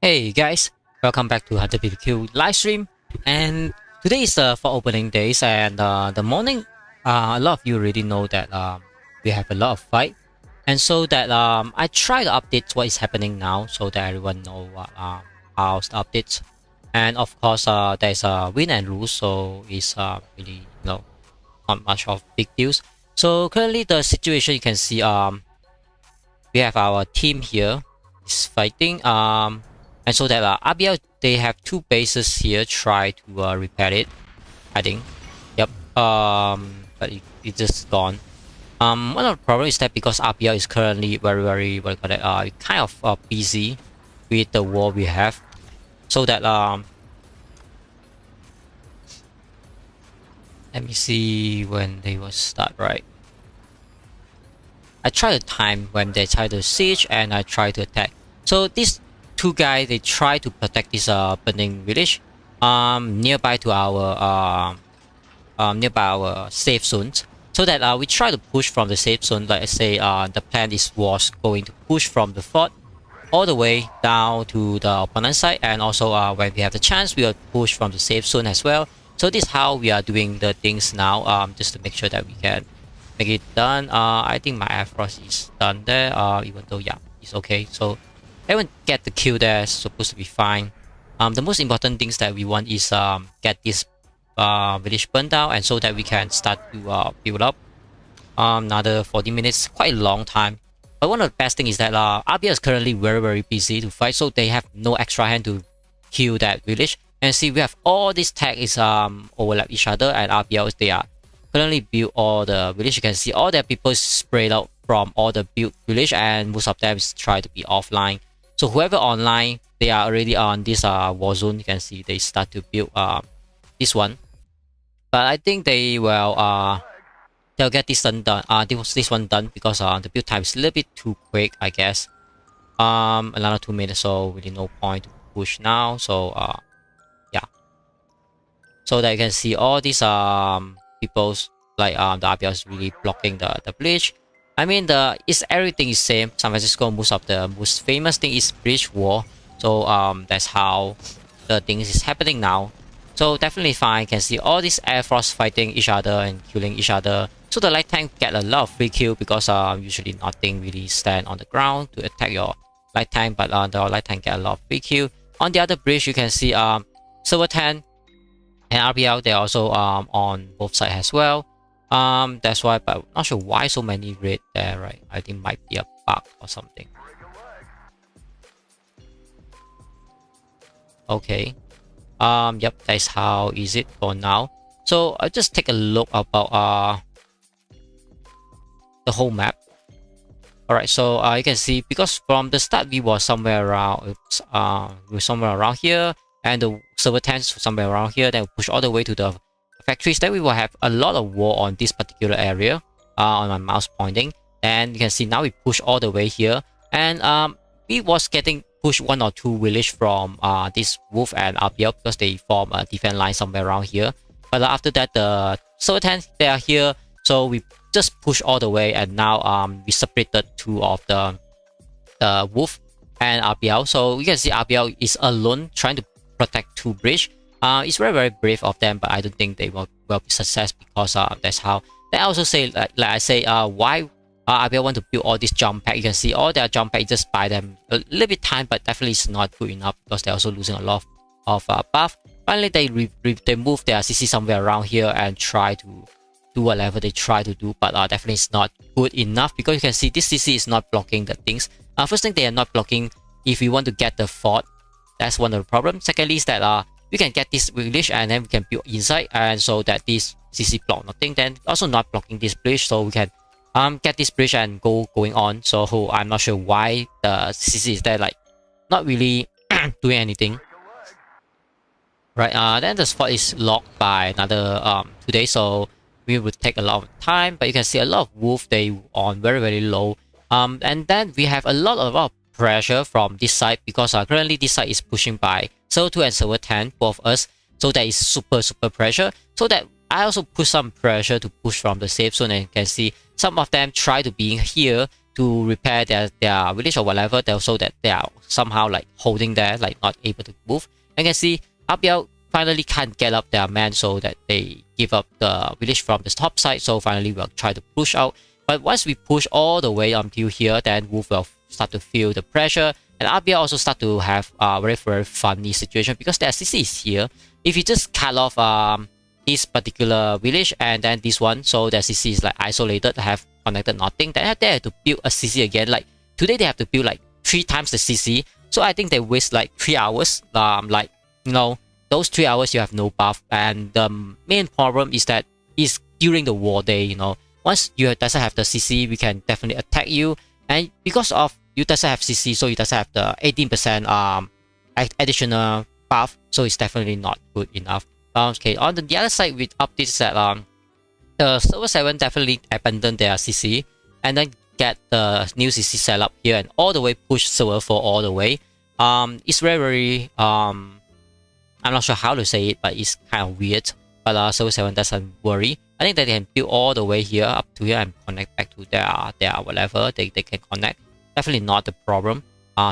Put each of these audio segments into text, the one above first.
Hey guys, welcome back to HunterBBQ livestream. And today is for opening days, and the morning. A lot of you already know that we have a lot of fight, and so that I try to update what is happening now, so that everyone know what how's the updates. And of course, there's a win and lose, so it's really not much of big deals. So currently the situation you can see we have our team here is fighting and so that RBL they have two bases here. Try to repair it. I think. Yep. But it's just gone. One of the problem is that because RBL is currently very what do you call it? Kind of busy with the war we have. So that let me see when they will start. Right. I try to time when they try to siege and I try to attack. So these two guys they try to protect this burning village nearby to our safe zones, so that we try to push from the safe zone. Like I say, the plan was going to push from the fort all the way down to the opponent side, and also when we have the chance we will push from the safe zone as well. So this is how we are doing the things now, just to make sure that we can make it done. I think my Air Frost is done there, even though yeah, it's okay. So everyone get the kill there, it's supposed to be fine. The most important things that we want is get this village burned down, and so that we can start to build up. Another 40 minutes, quite a long time. But one of the best things is that RBL is currently very busy to fight, so they have no extra hand to kill that village. And see, we have all these tag is overlap each other, and RBL they are currently build all the village. You can see all their people is spread out from all the built village, and most of them is try to be offline. So whoever online, they are already on this war zone. You can see they start to build this one. But I think they will they'll get this one done. This one done because the build time is a little bit too quick, I guess. Another 2 minutes, so really no point to push now. So yeah. So that you can see all these people's like the RBL is really blocking the bridge. I mean everything is same. San Francisco, most of the most famous thing is bridge war. So that's how the things is happening now. So definitely fine. You can see all these Air Force fighting each other and killing each other. So the light tank get a lot of free kill because usually nothing really stand on the ground to attack your light tank, but the light tank get a lot of free kill. On the other bridge you can see Silver 10 and RBL, they're also on both sides as well. That's why, but not sure why so many red there, right? I think might be a bug or something. Okay. Yep, that's how is it for now. So I'll just take a look about the whole map. Alright, so you can see because from the start we were somewhere around here, and the server 10 somewhere around here, then we push all the way to the factories. Then we will have a lot of war on this particular area on my mouse pointing. And you can see now we push all the way here, and we was getting push 1 or 2 village from this Wolf and RBL because they form a defense line somewhere around here. But after that the server 10 they are here, so we just push all the way, and now we separated 2 of the Wolf and RBL. So you can see RBL is alone trying to protect 2 bridge. It's very brave of them, but I don't think they will be success because that's how. Then I also say like I say why RBL want to build all this jump pack. You can see all their jump pack just buy them a little bit time, but definitely it's not good enough because they're also losing a lot of buff. Finally they move their CC somewhere around here and try to do whatever they try to do, but definitely it's not good enough because you can see this CC is not blocking the things. First thing, they are not blocking if you want to get the fort. That's one of the problems. Secondly is that we can get this village and then we can build inside, and so that this CC block nothing, then also not blocking this bridge, so we can get this bridge and going on. So I'm not sure why the CC is there, like not really doing anything. Right, then the spot is locked by another 2 days, so we would take a lot of time. But you can see a lot of wolf, they on very low. And then we have a lot of pressure from this side because currently this side is pushing by Server 2 and Server 10, both of us. So that is super pressure. So that I also put some pressure to push from the safe zone, and you can see some of them try to be here to repair their village or whatever, so that they are somehow like holding there, like not able to move. And you can see RBL finally can't get up their men, so that they give up the village from the top side. So finally we'll try to push out. But once we push all the way until here, then Wolf will start to feel the pressure. And RBL also start to have a very funny situation because their CC is here. If you just cut off this particular village and then this one, so their CC is like isolated, have connected nothing, then they have to build a CC again. Like today they have to build like 3 times the CC. So I think they waste like 3 hours. Like, you know, those 3 hours you have no buff. And the main problem is that is during the war day, you know. Once you doesn't have the CC, we can definitely attack you. And because of you doesn't have CC, so you doesn't have the 18% additional buff, so it's definitely not good enough. Okay, on the other side, with updates that the server 7 definitely abandoned their CC and then get the new CC set up here and all the way push server 4 all the way. It's very I'm not sure how to say it, but it's kind of weird. But server 7 doesn't worry. I think that they can build all the way here up to here and connect back to their whatever they can connect. Definitely not the problem.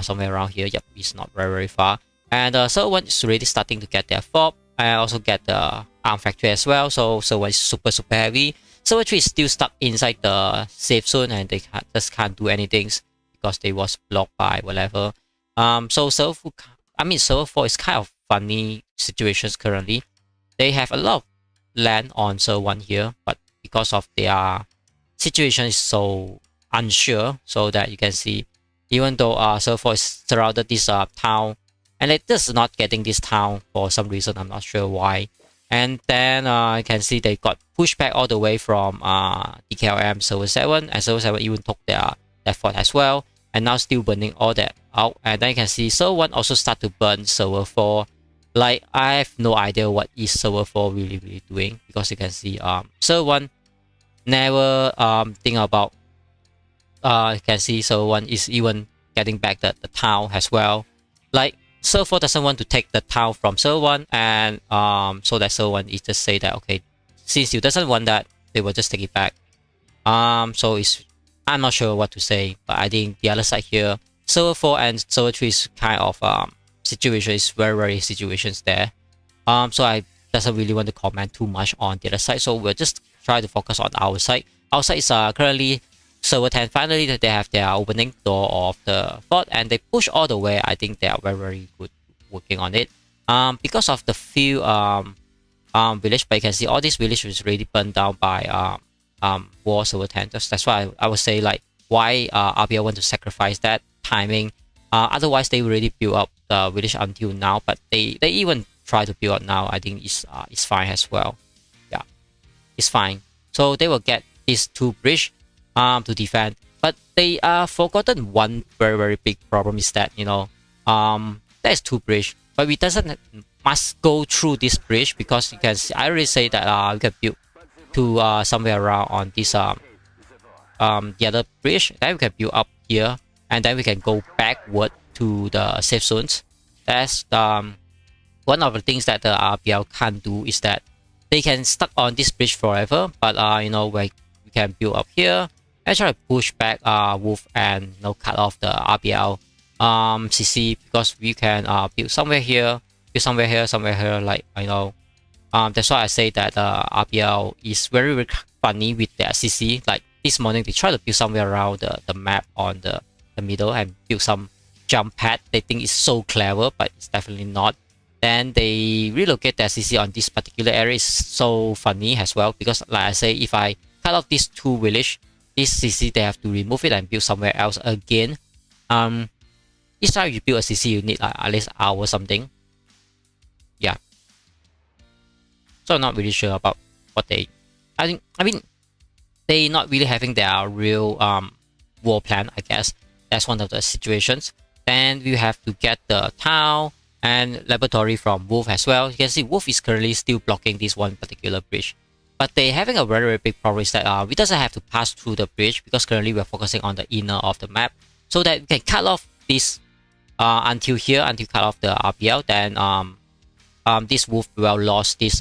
Somewhere around here. Yep, it's not very far. And server 1 is already starting to get their FOB. I also get the arm factory as well. So server 1 is super heavy. Server 3 is still stuck inside the safe zone and they just can't do anything because they was blocked by whatever. So server 4 is kind of funny situations currently. They have a lot of land on server 1 here, but because of their situation is so unsure, so that you can see even though server 4 is surrounded this town, and it is not getting this town for some reason, I'm not sure why. And then you can see they got pushed back all the way from DKLM server 7, and server 7 even took their fort as well, and now still burning all that out. And then you can see server 1 also start to burn server 4. Like, I have no idea what is server 4 really doing, because you can see server 1 never think about you can see server 1 is even getting back the town as well. Like, server 4 doesn't want to take the town from server 1, and so that server 1 is just say that, okay, since you doesn't want that, they will just take it back. So I'm not sure what to say, but I think the other side here, server 4 and server 3 is kind of situation is very situations there. So I doesn't really want to comment too much on the other side, so we'll just try to focus on our side. Our side is currently server 10. Finally they have their opening door of the fort and they push all the way. I think they are very good working on it. Because of the few village, but you can see all these villages is already burned down by war server 10. That's why I would say, like, why RBL want to sacrifice that timing. Otherwise they already built up the village until now, but they even try to build up now. I think it's fine as well. Yeah, it's fine. So they will get these 2 bridge to defend, but they forgotten one very big problem is that, you know, there's 2 bridge, but we must go through this bridge, because you can see I already say that we can build to somewhere around on this the other bridge, then we can build up here, and then we can go backward to the safe zones. That's one of the things that the RBL can't do, is that they can stuck on this bridge forever, but you know, we can build up here and try to push back Wolf and, you know, cut off the RBL CC, because we can build somewhere here, somewhere here, like, you know. That's why I say that RBL is very funny with their CC. Like this morning they try to build somewhere around the map on the middle and build some jump pad. They think it's so clever, but it's definitely not. Then they relocate their CC on this particular area. Is so funny as well, because like I say, if I cut off these 2 village, this CC they have to remove it and build somewhere else again. Each time you build a CC, you need at least an hour or something. Yeah. So I'm not really sure about what they. I mean, they not really having their real war plan. I guess that's one of the situations. Then we have to get the town and laboratory from Wolf as well. You can see Wolf is currently still blocking this one particular bridge, but they having a very big problem is that we doesn't have to pass through the bridge, because currently we're focusing on the inner of the map, so that we can cut off this until here, until cut off the RBL. Then this Wolf will lose this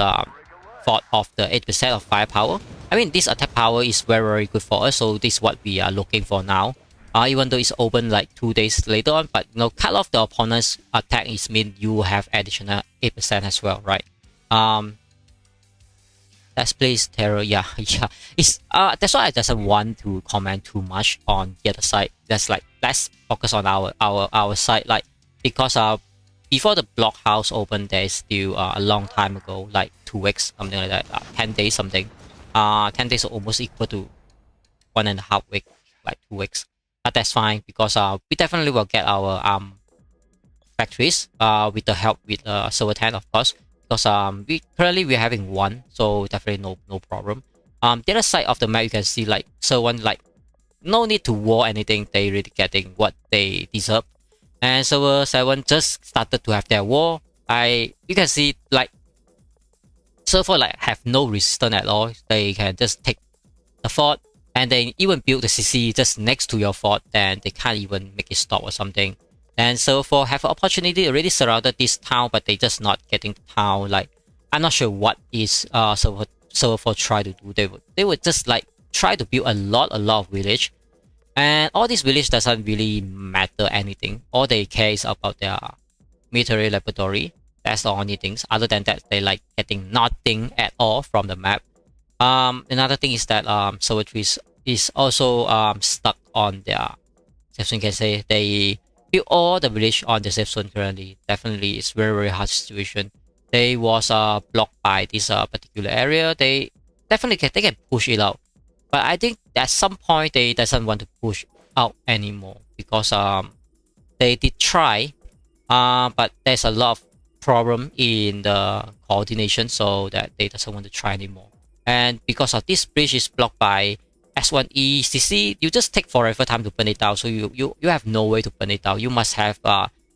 fort of the 8% of firepower. I mean, this attack power is very good for us, so this is what we are looking for now. even though it's open like 2 days later on. But you know, cut off the opponent's attack is mean you have additional 8% as well, right? Let's place terror. Yeah, yeah. It's that's why I doesn't want to comment too much on the other side. That's like, let's focus on our side, like, because before the blockhouse opened, there is still a long time ago, like 2 weeks, something like that, 10 days something. 10 days are almost equal to 1.5 weeks, like 2 weeks. But that's fine, because we definitely will get our factories with the help with server 10, of course, because we're having 1, so definitely no problem. The other side of the map, you can see like server 1, like no need to war anything, they really getting what they deserve. And server 7 just started to have their war. You can see like server like have no resistance at all. They can just take the fort, and they even build the CC just next to your fort, then they can't even make it stop or something. And server 4 have an opportunity already surrounded this town, but they just not getting the town. Like, I'm not sure what is server 4 try to do. They would just like try to build a lot of village. And all these village doesn't really matter anything. All they care is about their military laboratory. That's the only things. Other than that, they like getting nothing at all from the map. Another thing is that server 3 is also stuck on their safe zone. You can say they build all the village on the safe zone currently. Definitely, it's very hard situation. They was blocked by this particular area. They definitely they can push it out. But I think at some point they doesn't want to push out anymore, because they did try, but there's a lot of problem in the coordination, so that they doesn't want to try anymore. And because of this bridge is blocked by S1E CC, you just take forever time to burn it down. So you have no way to burn it down. You must have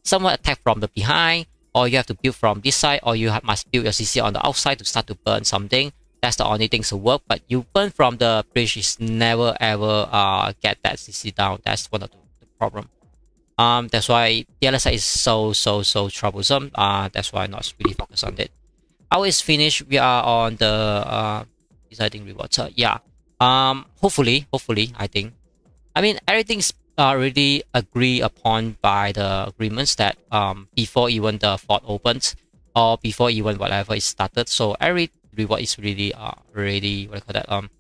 someone attack from the behind, or you have to build from this side, or you must build your CC on the outside to start to burn something. That's the only thing to work, but you burn from the bridge is never ever get that CC down. That's one of the problem. That's why the other side is so troublesome. That's why I'm not really focused on it. Our is finished. We are on the deciding rewards. Yeah. Hopefully, I think. I mean, everything's already agreed upon by the agreements that before even the fort opens, or before even whatever is started. So every reward is really already, what I call that,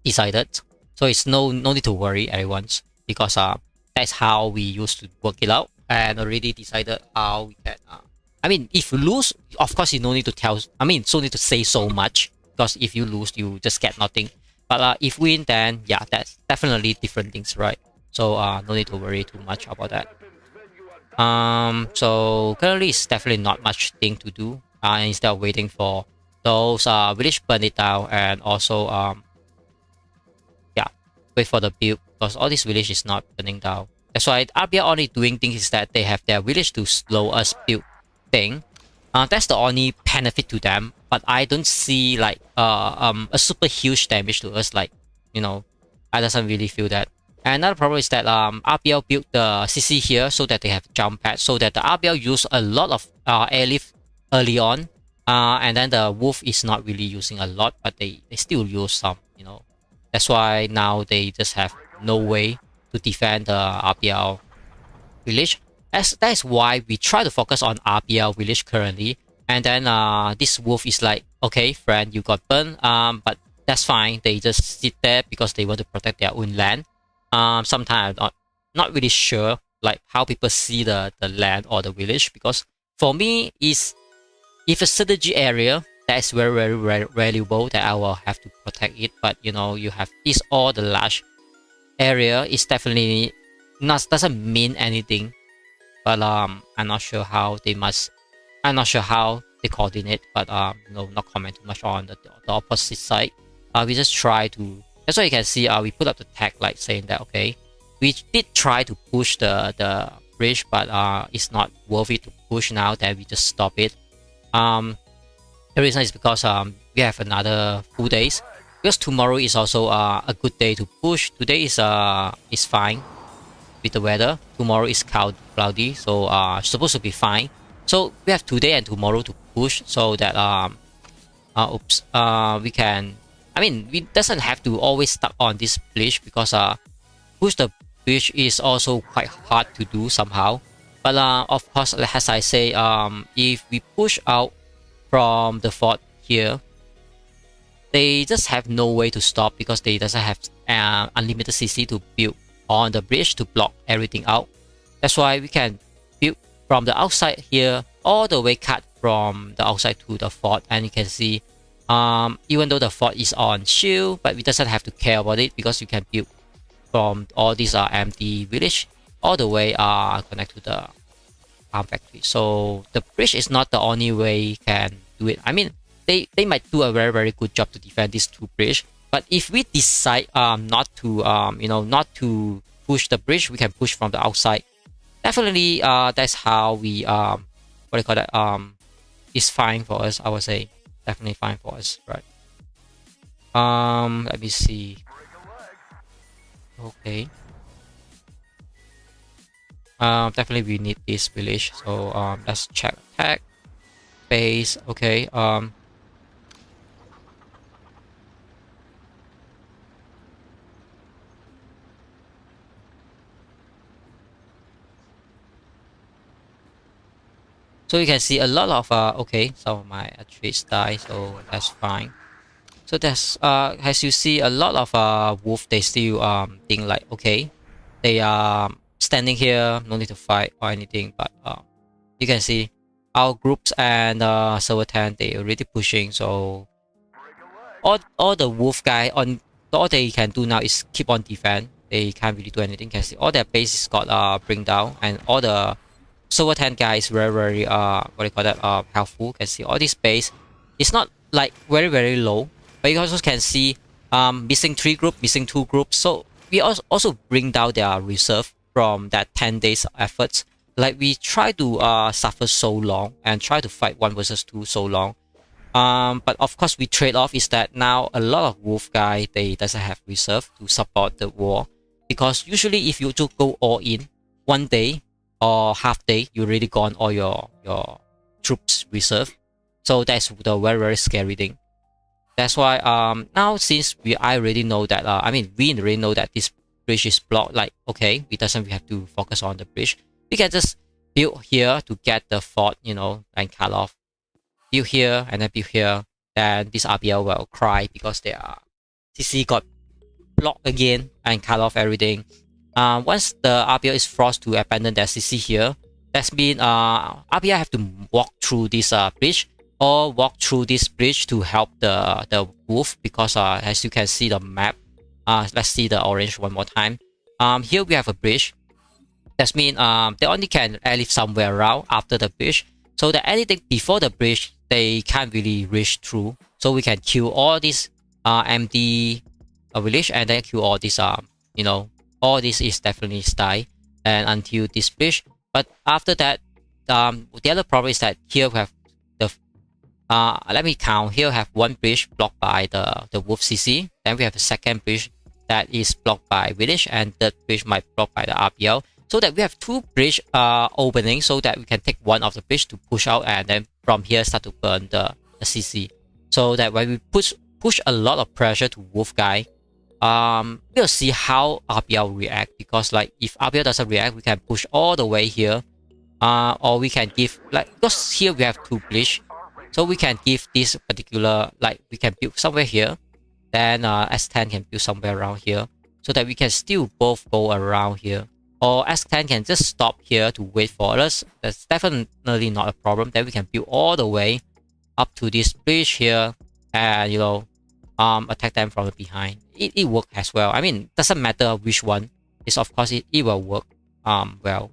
decided. So it's no need to worry, everyone's, because that's how we used to work it out, and already decided how we can. I mean, if you lose, of course you no need to tell. I mean, so need to say so much, because if you lose, you just get nothing. But if win, then yeah, that's definitely different things, right? So no need to worry too much about that. So currently it's definitely not much thing to do. Instead of waiting for those village burn it down, and also yeah, wait for the build, because all this village is not burning down. That's why RBL only doing things is that they have their village to slow us build thing. That's the only benefit to them. But I don't see like a super huge damage to us. Like, you know, I doesn't really feel that. And another problem is that RBL built the CC here so that they have jump pad, so that the RBL use a lot of airlift early on. And then the wolf is not really using a lot, but they still use some, you know. That's why now they just have no way to defend the RBL village. That is why we try to focus on RBL village currently. And then this wolf is like, okay, friend, you got burned, but that's fine. They just sit there because they want to protect their own land. Sometimes I'm not really sure like how people see the land or the village, because for me is, if a strategy area, that's very valuable, that I will have to protect it. But you know, you have this all the large area is definitely doesn't mean anything. But I'm not sure how they coordinate. But no, not comment too much on the opposite side. We just try to. That's why you can see we put up the tag like saying that, okay, we did try to push the bridge, but it's not worth it to push now. Then we just stop it. The reason is because we have another 2 days, because tomorrow is also a good day to push. Today is fine with the weather. Tomorrow is cloudy, so supposed to be fine. So we have today and tomorrow to push, so that we can. I mean, we doesn't have to always stuck on this bridge, because push the bridge is also quite hard to do somehow. But of course, as I say, if we push out from the fort here, they just have no way to stop because they doesn't have unlimited CC to build on the bridge to block everything out. That's why we can build from the outside here all the way cut from the outside to the fort, and you can see even though the fort is on shield, but we doesn't have to care about it because you can build from all these empty village all the way connect to the farm factory. So the bridge is not the only way you can do it. I mean, they might do a very good job to defend these two bridge, but if we decide not to not to push the bridge, we can push from the outside. Definitely that's how we what do you call that, is fine for us. I would say definitely fine for us, right? Let me see. Okay, definitely we need this village, so let's check attack base. Okay, so you can see a lot of okay, some of my attributes die, so that's fine. So that's as you see, a lot of wolf, they still think like, okay, they are standing here, no need to fight or anything. But you can see our groups and server 10, they already pushing. So all the wolf guy on, all they can do now is keep on defend. They can't really do anything. You can see all their bases got bring down, and all the server 10 guys very what do you call that, helpful. You can see all this base, it's not like very low, but you also can see missing 3 groups, missing 2 groups. So we also bring down their reserve from that 10 days efforts. Like we try to suffer so long and try to fight 1 versus 2 so long. But of course we trade off is that now a lot of wolf guy, they doesn't have reserve to support the war, because usually if you just go all in 1 day or half day, you already gone all your troops reserve. So that's the very scary thing. That's why now since I already know that we already know that this bridge is blocked, like okay, we have to focus on the bridge. We can just build here to get the fort, and cut off. Build here and then build here. Then this RBL will cry because their CC got blocked again and cut off everything. Once the RBL is forced to abandon their CC here, that means RBL have to walk through this bridge, or walk through this bridge to help the wolf, because as you can see the map, let's see the orange one more time. Here we have a bridge. That means they only can live somewhere around after the bridge, so that anything before the bridge they can't really reach through. So we can kill all these empty village, and then kill all this all this is definitely die and until this bridge. But after that, the other problem is that here we have the let me count. Here we have 1 bridge blocked by the wolf CC. Then we have a second bridge that is blocked by village, and third bridge might blocked by the RBL. So that we have 2 bridge opening, so that we can take one of the bridge to push out, and then from here start to burn the CC. So that when we push a lot of pressure to wolf guy, we'll see how RBL react, because like if RBL doesn't react, we can push all the way here, or we can give, like, because here we have 2 bridge, so we can give this particular, like we can build somewhere here, then S10 can build somewhere around here, so that we can still both go around here, or S10 can just stop here to wait for us. That's definitely not a problem. Then we can build all the way up to this bridge here, and attack them from the behind. It works as well. I mean, doesn't matter which one. It's of course it will work well.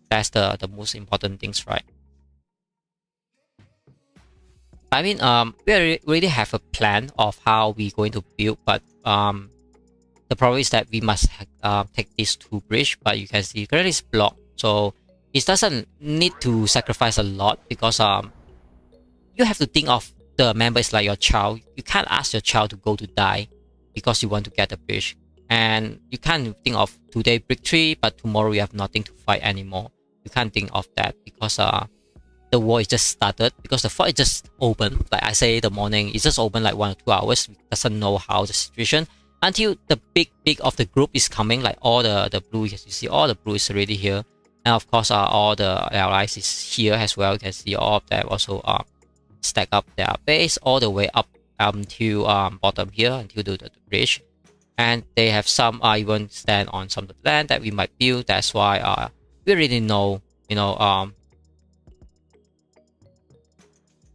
That's the most important things, right? I mean, we already have a plan of how we're going to build, but the problem is that we must take these 2 bridge, but you can see currently it's blocked, so it doesn't need to sacrifice a lot, because you have to think of the member is like your child. You can't ask your child to go to die because you want to get the bridge, and you can't think of today victory but tomorrow you have nothing to fight anymore. You can't think of that, because the war is just started, because the fort is just open. Like I say, the morning it's just open like 1 or 2 hours. We doesn't know how the situation. until the big of the group is coming, like all the blue. As you see, all the blue is already here, and of course all the allies is here as well. You can see all of them also stack up their base all the way up to bottom here until the bridge, and they have some even stand on some of the land that we might build. That's why we really know, you know,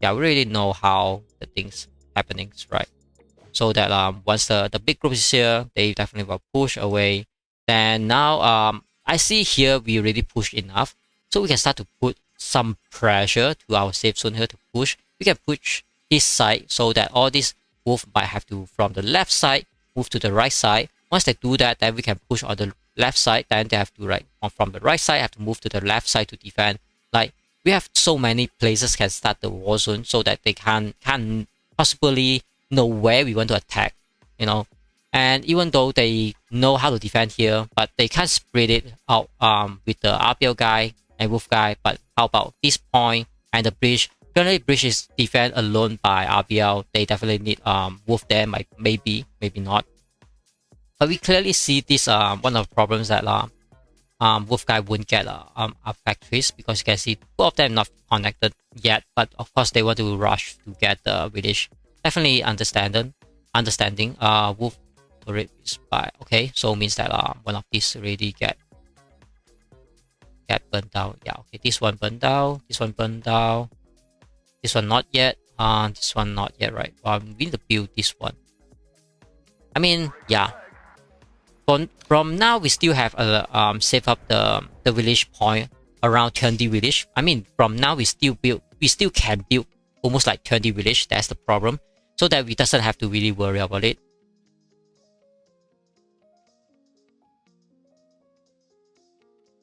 yeah, we really know how the things happening, right? So that once the big group is here, they definitely will push away. Then now I see here we already pushed enough, so we can start to put some pressure to our safe zone here to push. We can push this side so that all these wolf might have to from the left side move to the right side. Once they do that, then we can push on the left side. Then they have to from the right side have to move to the left side to defend. Like we have so many places can start the war zone so that they can possibly know where we want to attack, you know. And even though they know how to defend here, but they can't spread it out with the RBL guy and wolf guy. But how about this point and the bridge? Currently, bridge is defend alone by RBL. They definitely need wolf there, maybe not. But we clearly see this one of the problems that wolf guy wouldn't get factories, because you can see two of them not connected yet. But of course, they want to rush to get the village. Definitely understanding. Wolf is by okay, so means that one of these already get burned down. Yeah, okay, this one burned down. This one burned down. This one not yet. This one not yet, right? We need to build this one. I mean, yeah. From now, we still have save up the village point around 20 village. I mean, from now we still can build almost like 20 village. That's the problem, so that we doesn't have to really worry about it.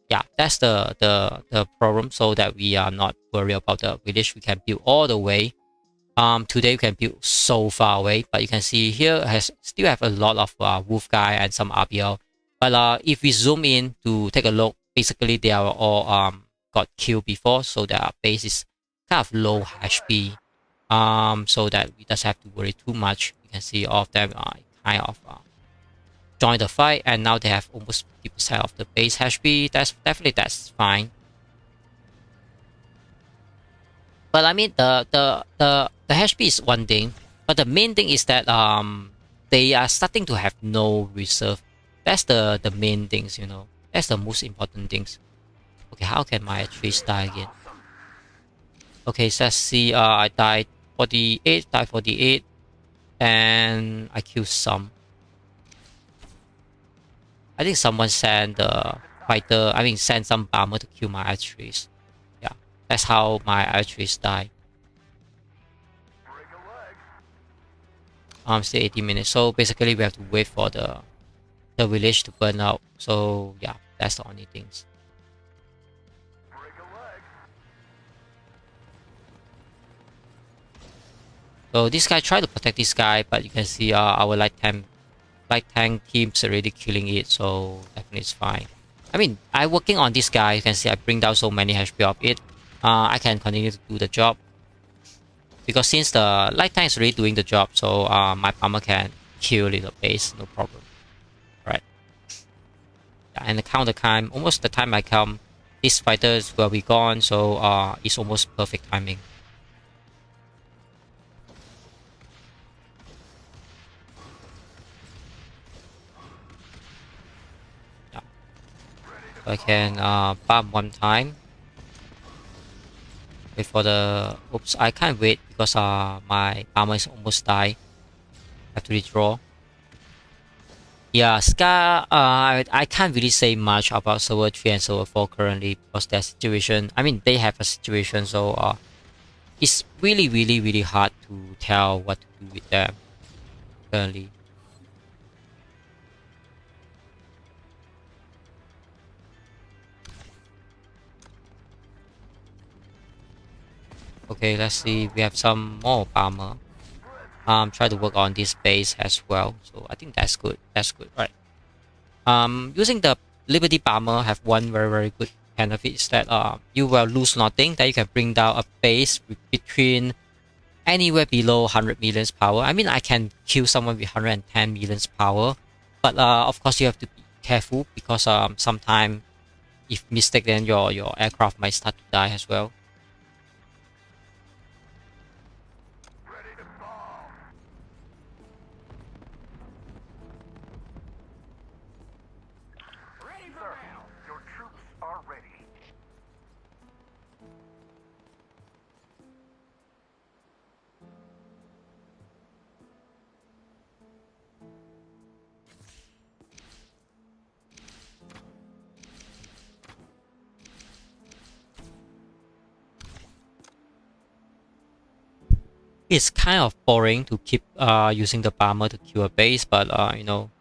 Yeah, that's the problem, so that we are not worried about the village. We can build all the way. Today we can build so far away, but you can see here still have a lot of wolf guy and some RBL. But if we zoom in to take a look, basically they are all got killed before, so their base is kind of low HP. So that we just have to worry too much. You can see all of them kind of join the fight, and now they have almost 50% of the base HP. That's fine. But I mean, the HP is one thing, but the main thing is that they are starting to have no reserve. That's the main things, you know. That's the most important things. Okay, how can my trees die again? Okay, so let's see. I died 48, and I killed some. I think someone sent the fighter. I mean, sent some bomber to kill my archeries. Yeah, that's how my archeries die. Still 80 minutes. So basically, we have to wait for the village to burn out. So yeah, that's the only things. So this guy tried to protect this guy, but you can see our light tank team's already killing it. So definitely it's fine. I mean, I working on this guy. You can see I bring down so many HP of it. I can continue to do the job, because since the light tank is already doing the job, so my farmer can kill little base, no problem. Right. Yeah, and the counter time, almost the time I come, this fighter will be gone. So it's almost perfect timing. I can farm one time. Wait for the... Oops, I can't wait because my armor is almost die. I have to redraw. Yeah, Scar, I can't really say much about server 3 and server 4 currently, because their situation... I mean, they have a situation, so it's really hard to tell what to do with them currently. Okay, let's see. We have some more armor. Try to work on this base as well. So I think that's good. That's good, right? Using the Liberty armor have one very good benefit, is that you will lose nothing. That you can bring down a base between anywhere below 100 million power. I mean, I can kill someone with 110 million power, but of course you have to be careful because sometimes if mistake, then your aircraft might start to die as well. It's kind of boring to keep using the bomber to kill a base, but you know,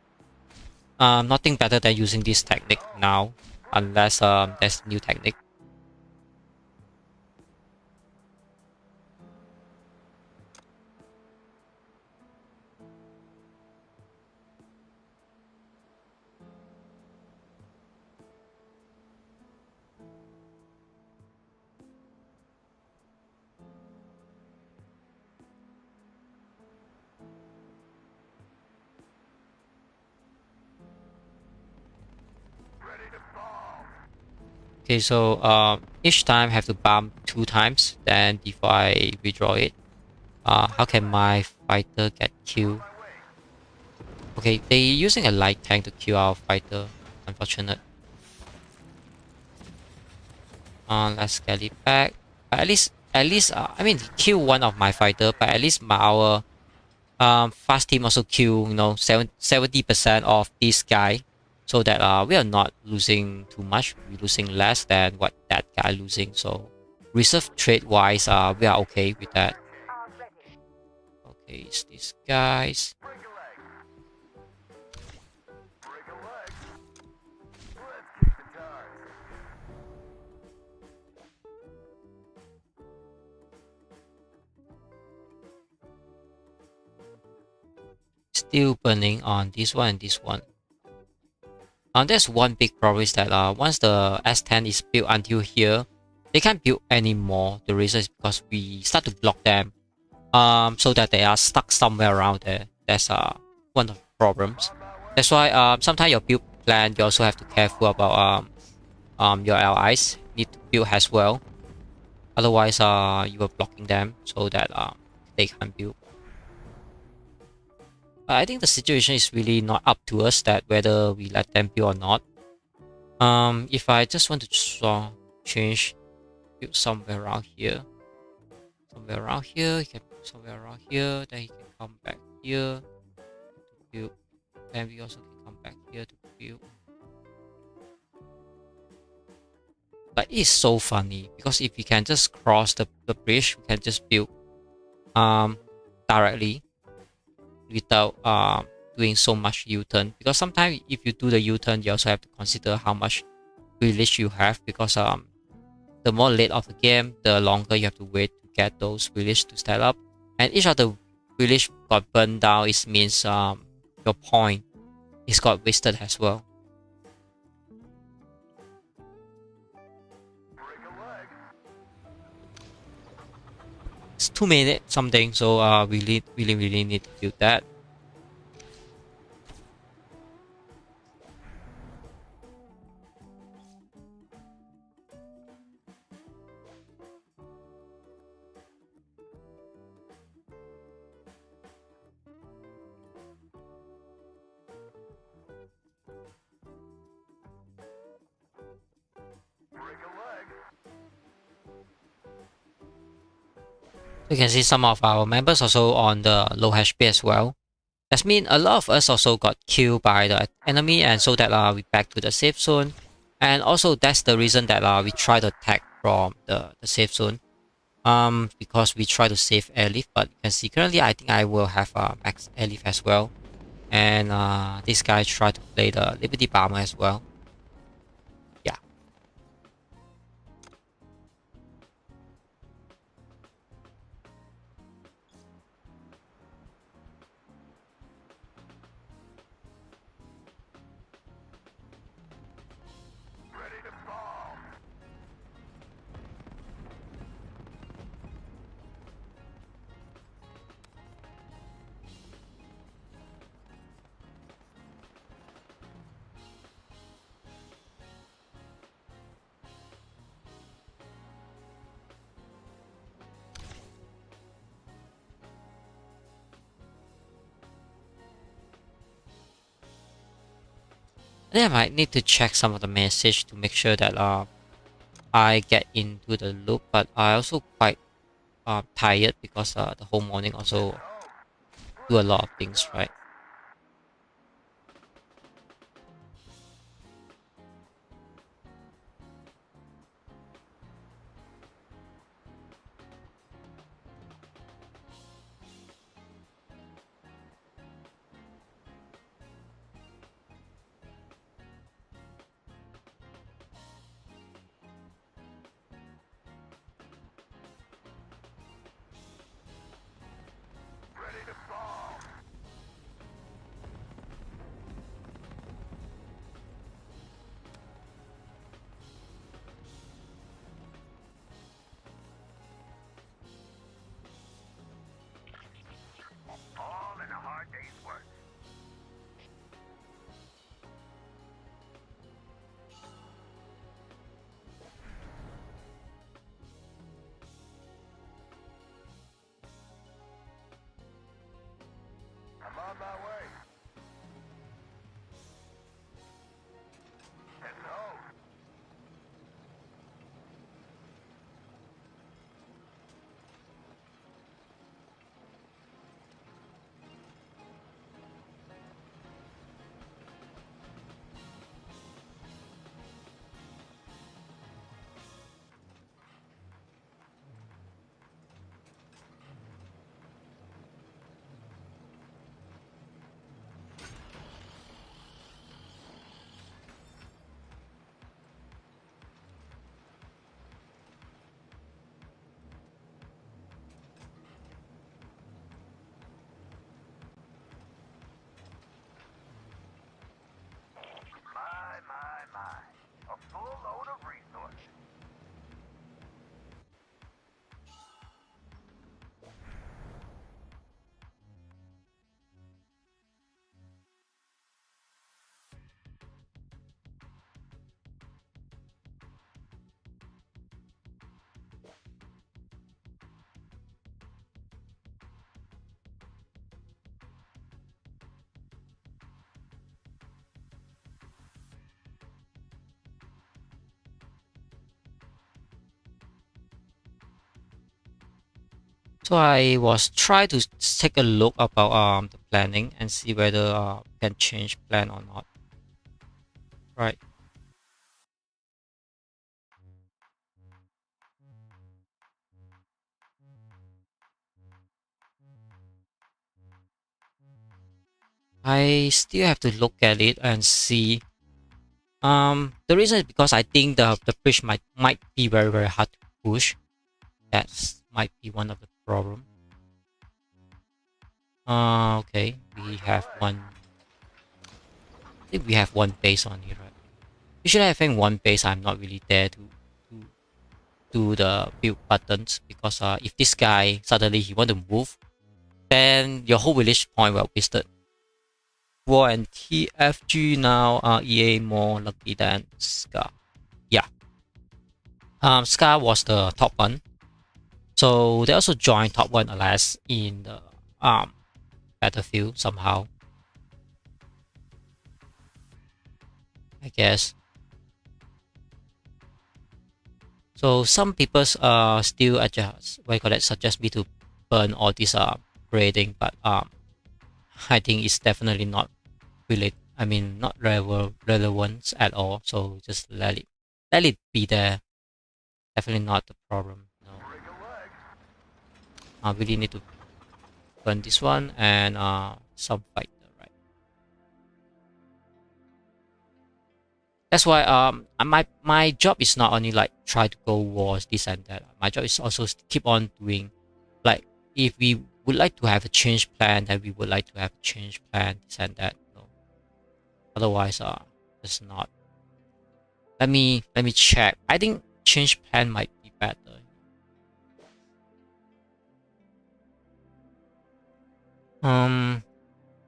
nothing better than using this technique now, unless there's new technique. Okay, so each time I have to bomb 2 times, then before I withdraw it. How can my fighter get killed? Okay, they using a light tank to kill our fighter. Unfortunate. Let's get it back. But at least, I mean, kill one of my fighter, but at least our fast team also kill, you know, 70% of this guy, so that we are not losing too much. We're losing less than what that guy losing. So reserve trade wise, we are okay with that. Okay, it's these guys. Still burning on this one and this one. There's one big problem is that once the S10 is built until here, they can't build anymore. The reason is because we start to block them, so that they are stuck somewhere around there. That's one of the problems. That's why sometimes your build plan, you also have to careful about your allies need to build as well. Otherwise you are blocking them so that they can't build. I think the situation is really not up to us that whether we let them build or not. If I just want to change, build somewhere around here, he can build somewhere around here, then he can come back here to build, then we also can come back here to build. But it's so funny because if we can just cross the bridge, we can just build directly without doing so much U-turn, because sometimes if you do the U-turn, you also have to consider how much village you have, because the more late of the game, the longer you have to wait to get those village to set up, and each of the village got burned down, it means your point is got wasted as well. It's 2 minutes something, so we really need to build that. You can see some of our members also on the low HP as well. That means a lot of us also got killed by the enemy, and so that we back to the safe zone. And also that's the reason that we try to attack from the safe zone. Because we try to save airlift, but you can see currently I think I will have max airlift as well. And this guy tried to play the Liberty Bomber as well. Yeah. Then I might need to check some of the message to make sure that I get into the loop, but I also quite tired because the whole morning also do a lot of things, right? So I was try to take a look about the planning and see whether can change plan or not. Right. I still have to look at it and see. The reason is because I think the bridge might be very hard to push. That's might be one of the problem. Okay, we have one. I think we have one base on here, right? Usually, I think one base. I'm not really there to do the build buttons because if this guy suddenly he want to move, then your whole village point will wasted. War and TFG now are EA more lucky than Scar. Yeah. Scar was the top one. So they also joined top one alliance in the battlefield somehow. I guess. So some people still adjust what you call it, suggest me to burn all these grading, but I think it's definitely not relate. I mean not relevant at all. So just let it be there. Definitely not the problem. No. I really need to burn this one and some fighter, right? That's why my job is not only like try to go wars this and that. My job is also keep on doing like if we would like to have a change plan, then we would like to have a change plan this and that. No. Otherwise it's not. Let me check. I think change plan might be better.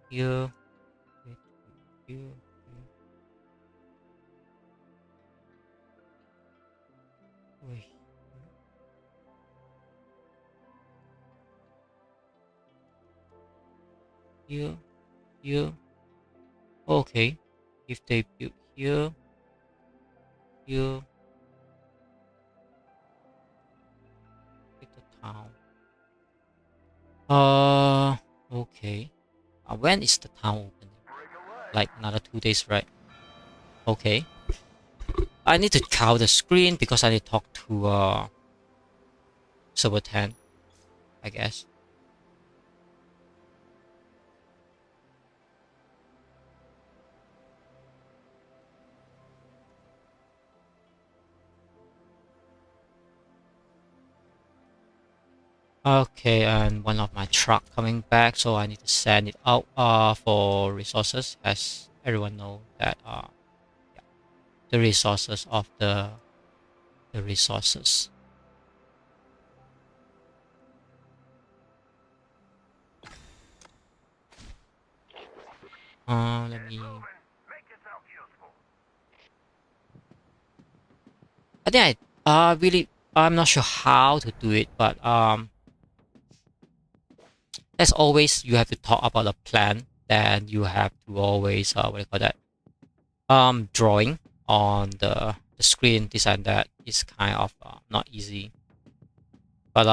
Here, here, wait, here, here. Okay. if they build here, take the town. Okay. When is the town opening? Like another 2 days, right? Okay. I need to count the screen because I need to talk to server 10, I guess. Okay, and one of my truck coming back, so I need to send it out for resources, as everyone know that yeah, the resources of the resources. Let me. I think I'm not sure how to do it, but as always, you have to talk about the plan. Then you have to always what do you call that? Drawing on the screen. This and that is kind of not easy, but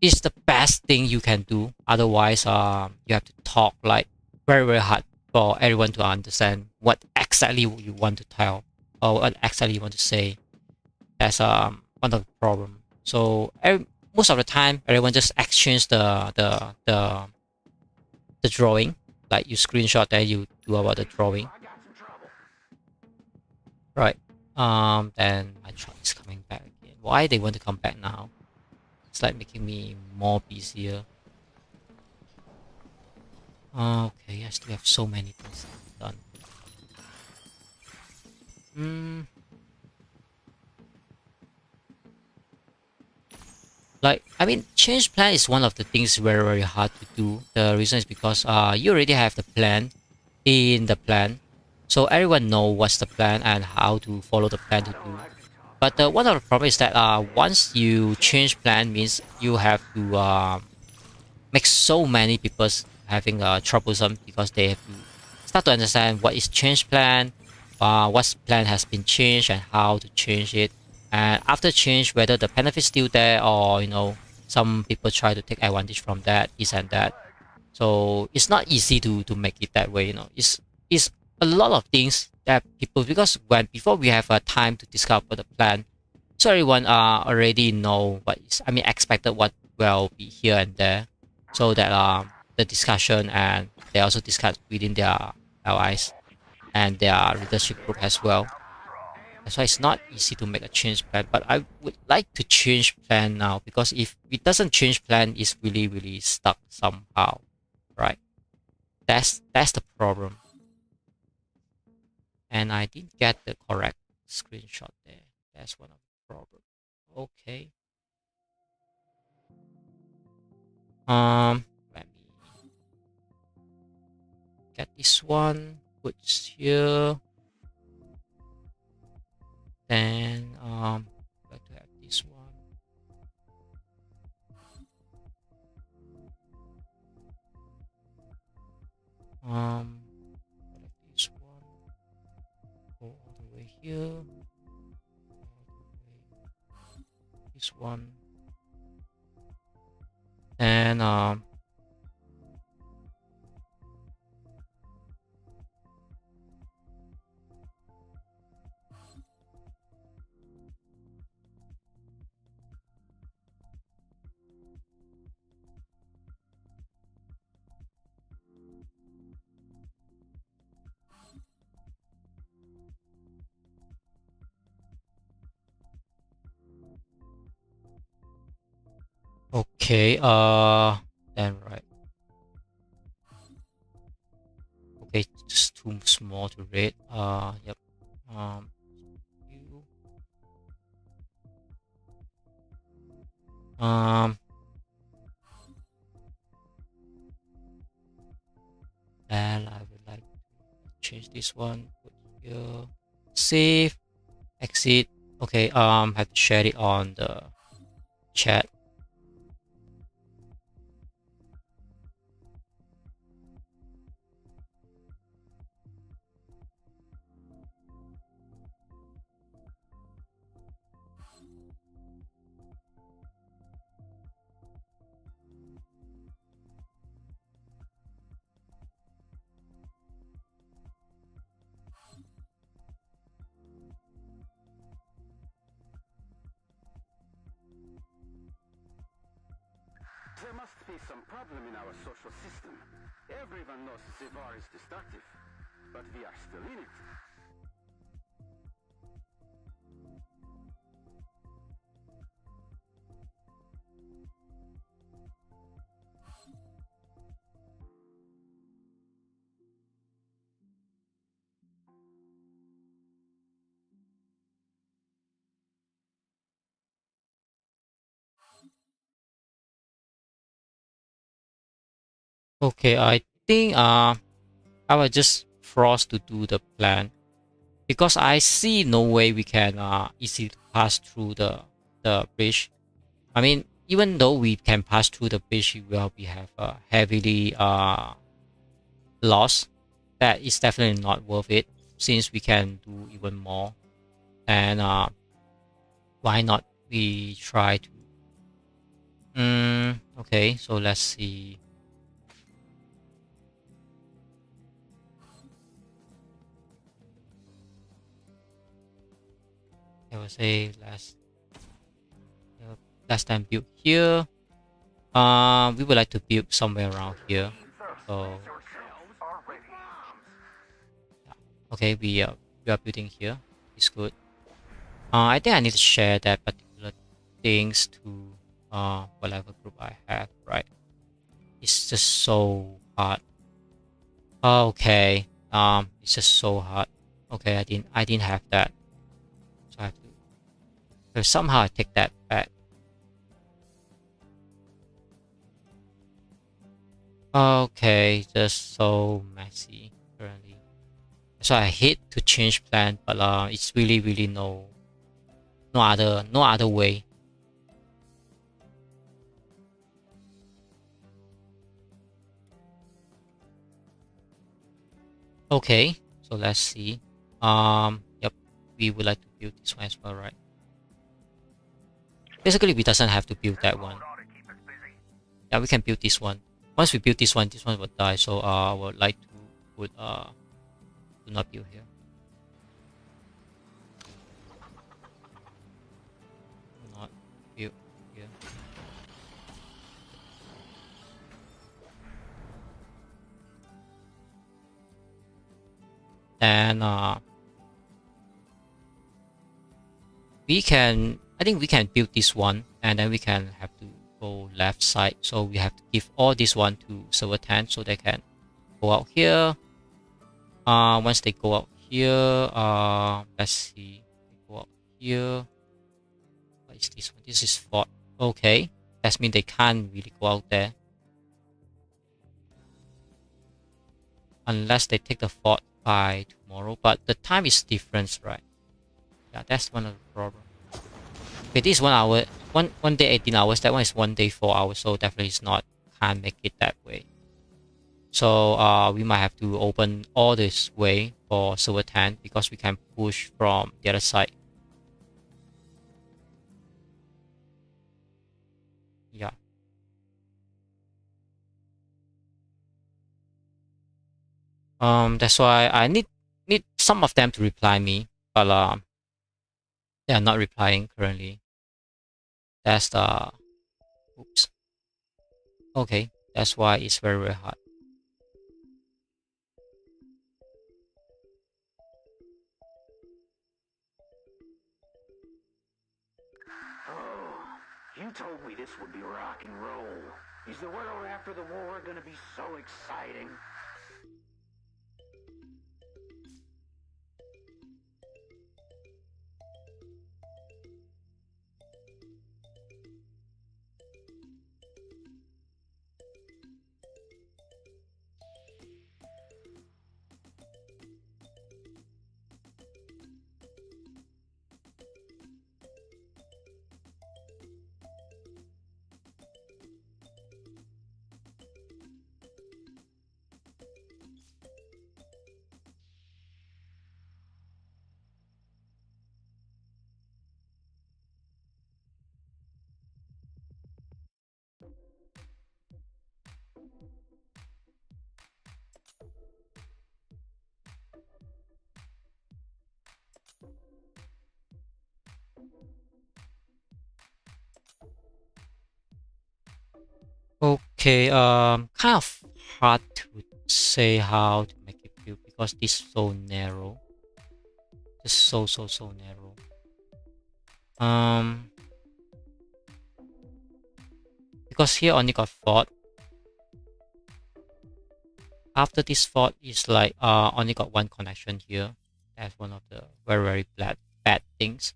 it's the best thing you can do. Otherwise, you have to talk like very hard for everyone to understand what exactly you want to tell or what exactly you want to say. That's one of the problem. So most of the time, everyone just exchange the drawing, like you screenshot that you do about the drawing, right? Then my truck is coming back again. Why they want to come back now? It's like making me more busier. Okay, I still have so many things done. Like, I mean, change plan is one of the things very hard to do. The reason is because you already have the plan in the plan, so everyone know what's the plan and how to follow the plan to do. But one of the problem is that once you change plan means you have to make so many people having troublesome because they have to start to understand what is change plan, what plan has been changed and how to change it, and after change whether the benefit is still there or some people try to take advantage from that, this and that. So it's not easy to make it that way. It's a lot of things that people, because when before we have a time to discover the plan, so everyone already know what is, I mean, expected what will be here and there, so that the discussion, and they also discuss within their allies and their leadership group as well. That's why it's not easy to make a change plan. But I would like to change plan now, because if it doesn't change plan, it's really stuck somehow, right? That's the problem. And I didn't get the correct screenshot there. That's one of the problem. Okay. Let me get this one. Put here. Then like to have this one. Like this one. Go all the way here. This one. And okay, then right. Okay, just too small to read. Yep. You. And I would like to change this one. Put here. Save. Exit. Okay. Have to share it on the chat. must be some problem in our social system. Everyone knows the war is destructive, but we are still in it. Okay, I think I will just force to do the plan because I see no way we can easily pass through the bridge. I mean, even though we can pass through the bridge, we will be have heavily loss. That is definitely not worth it since we can do even more. And why not we try to? Okay, so let's see. I will say last time build here. We would like to build somewhere around here. So okay, we are building here. It's good. I think I need to share that particular things to whatever group I have. Right? It's just so hard. Okay. It's just so hard. Okay, I didn't have that. So I have to. So somehow I take that back. Okay, just so messy currently. So I hate to change plan, but it's really no other way. Okay, so let's see. Yep, we would like to build this one as well, right? Basically, we doesn't have to build that one. Yeah, we can build this one. Once we build this one will die. So I would like to put do not build here. Do not build here. And I think we can build this one, and then we can have to go left side. So we have to give all this one to server 10 so they can go out here. Once they go out here, let's see, they go out here. What is this one? This is fort. Okay, that means they can't really go out there unless they take the fort by tomorrow. But the time is different, right? Yeah, that's one of the problem. Okay, this is 1 hour, one day 18 hours. That one is 1 day 4 hours. So definitely it's not, can't make it that way. So we might have to open all this way for server 10 because we can push from the other side. Yeah. That's why I need some of them to reply me, but they are not replying currently. That's the oops. Okay, that's why it's very hard. You told me this would be rock and roll. Is the world after the war gonna be so exciting? Okay, kind of hard to say how to make it build because this is so narrow. It's so narrow. Because here only got fort. After this fort is like only got one connection here. That's one of the very bad things.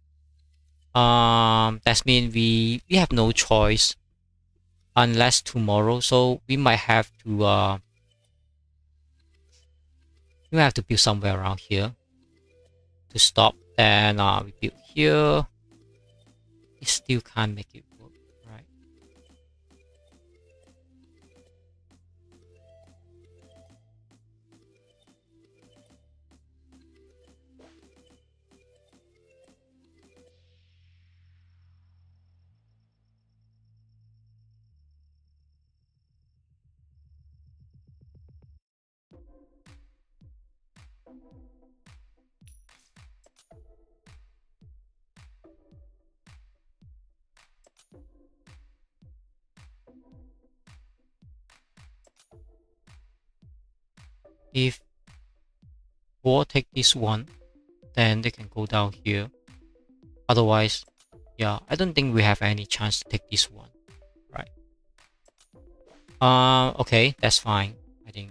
That means we have no choice unless tomorrow. So we might have to build somewhere around here to stop. Then we build here. We still can't make it work, right? If war take this one, then they can go down here. Otherwise, yeah, I don't think we have any chance to take this one, right? Okay, that's fine, I think.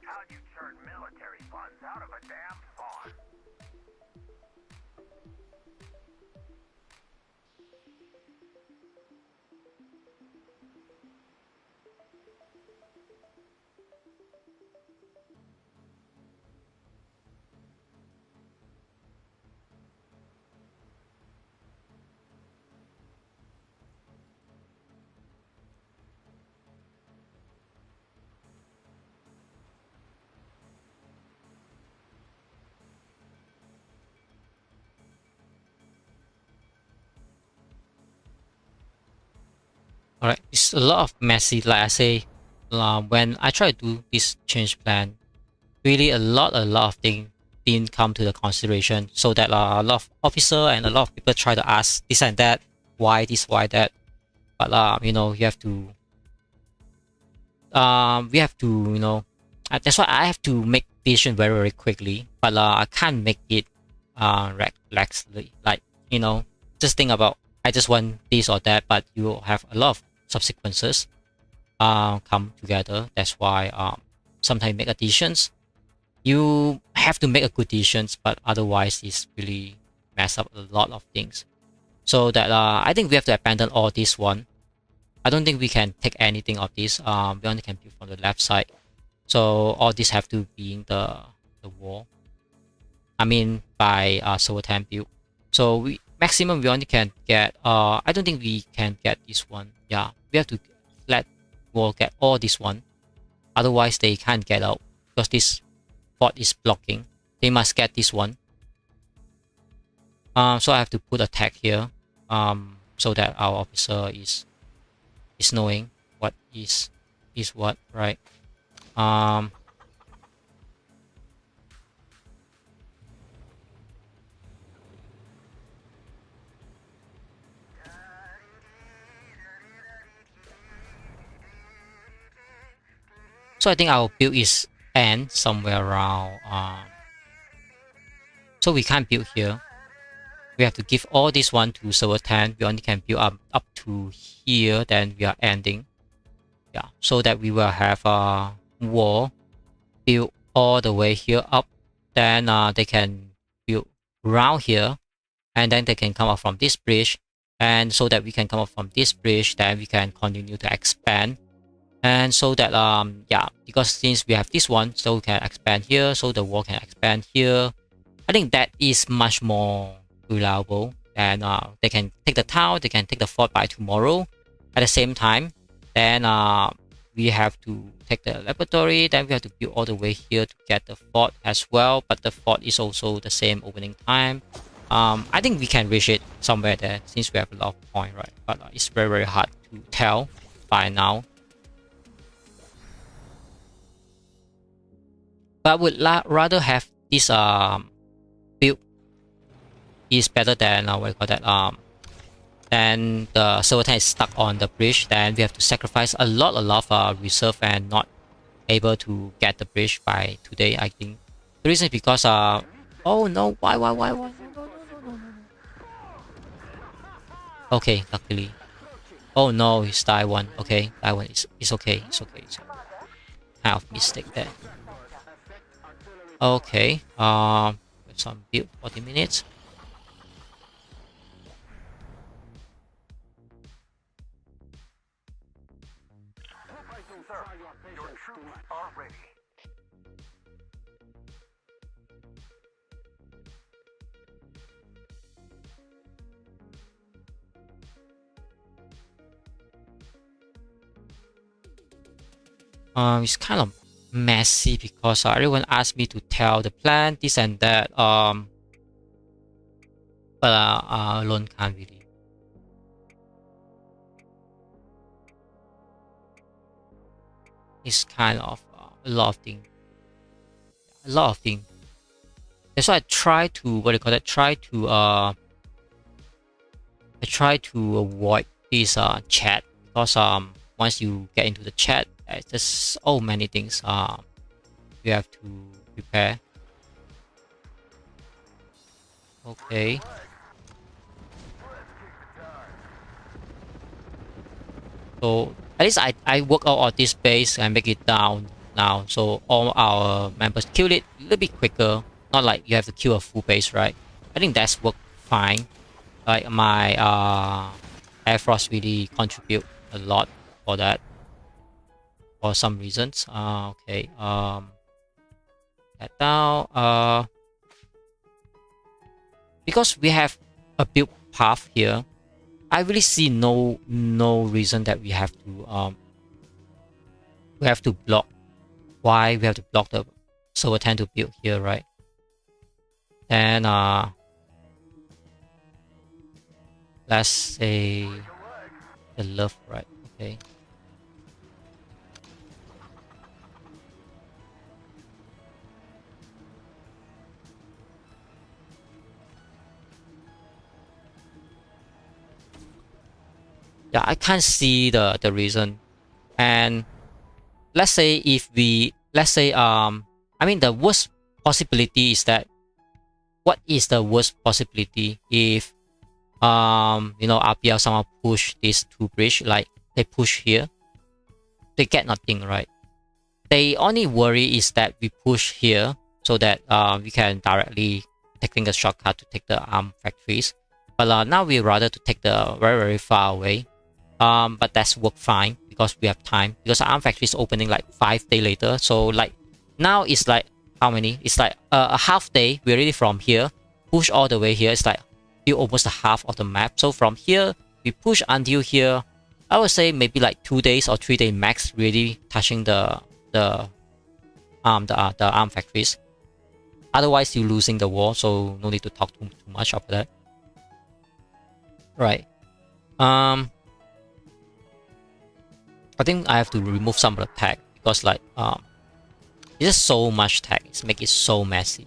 How'd you turn military funds out of a damn farm? Alright, it's a lot of messy, like I say, when I try to do this change plan, really a lot of things didn't come to the consideration, so that a lot of officer and a lot of people try to ask this and that, why this, why that, but you know, you have to, we have to, you know, that's why I have to make decision very quickly, but I can't make it recklessly, like, you know, just think about, I just want this or that, but you have a lot of subsequences come together. That's why sometimes make a decisions. You have to make a good decisions, but otherwise it's really mess up a lot of things. So that I think we have to abandon all this one. I don't think we can take anything of this. We only can build from the left side. So all this have to be in the wall. I mean by server 10 build. So we maximum we only can get I don't think we can get this one. Yeah, we have to let wall get all this one. Otherwise they can't get out because this fort is blocking. They must get this one. So I have to put a tag here so that our officer is knowing what is what, right? So I think our build is end somewhere around so we can't build here. We have to give all this one to server 10. We only can build up to here, then we are ending. Yeah, so that we will have a wall build all the way here up. Then they can build around here, and then they can come up from this bridge. And so that we can come up from this bridge, then we can continue to expand. And so that yeah, because since we have this one, so we can expand here, so the wall can expand here. I think that is much more reliable, and they can take the town, they can take the fort by tomorrow. At the same time, then we have to take the laboratory, then we have to build all the way here to get the fort as well, but the fort is also the same opening time. I think we can reach it somewhere there since we have a lot of points, right? But it's very hard to tell by now. but I would rather have this build is better than what do you call that, then the server 10 is stuck on the bridge, then we have to sacrifice a lot of reserve and not able to get the bridge by today. I think the reason is because oh no, why no, no. Okay, luckily. Oh no, it's die one. Okay, die one is okay, it's okay. It's kind of mistake there. Okay, some build 40 minutes. It's kind of messy because everyone asked me to tell the plan, this and that. But alone can't really. It's kind of a lot of things. That's why I try to I try to avoid this chat, because once you get into the chat, there's just so many things you have to prepare. Okay. So at least I work out of this base and make it down now, so all our members kill it a little bit quicker. Not like you have to kill a full base, right? I think that's worked fine. Like my Air Frost really contribute a lot for that, for some reasons. Okay, that down. Because we have a build path here, I really see no reason that we have to block. Why we have to block the server 10 to build here, right? And let's say the love, right? Okay. Yeah, I can't see the reason. And let's say I mean, the worst possibility is that, what is the worst possibility if you know, RPL somehow push these two bridge, like they push here, they get nothing, right? The only worry is that we push here so that we can directly taking a shortcut to take the arm factories. But now we rather to take the very far away. But that's work fine because we have time, because arm factory is opening like 5 days later. So like now it's like how many? It's like a half day. We're really from here, push all the way here. It's like almost a half of the map. So from here we push until here. I would say maybe like 2 days or 3 days max, really touching the arm factories. Otherwise you're losing the war, so no need to talk too much about that. Right. I think I have to remove some of the tag, because like it's just so much tag. It's make it so messy.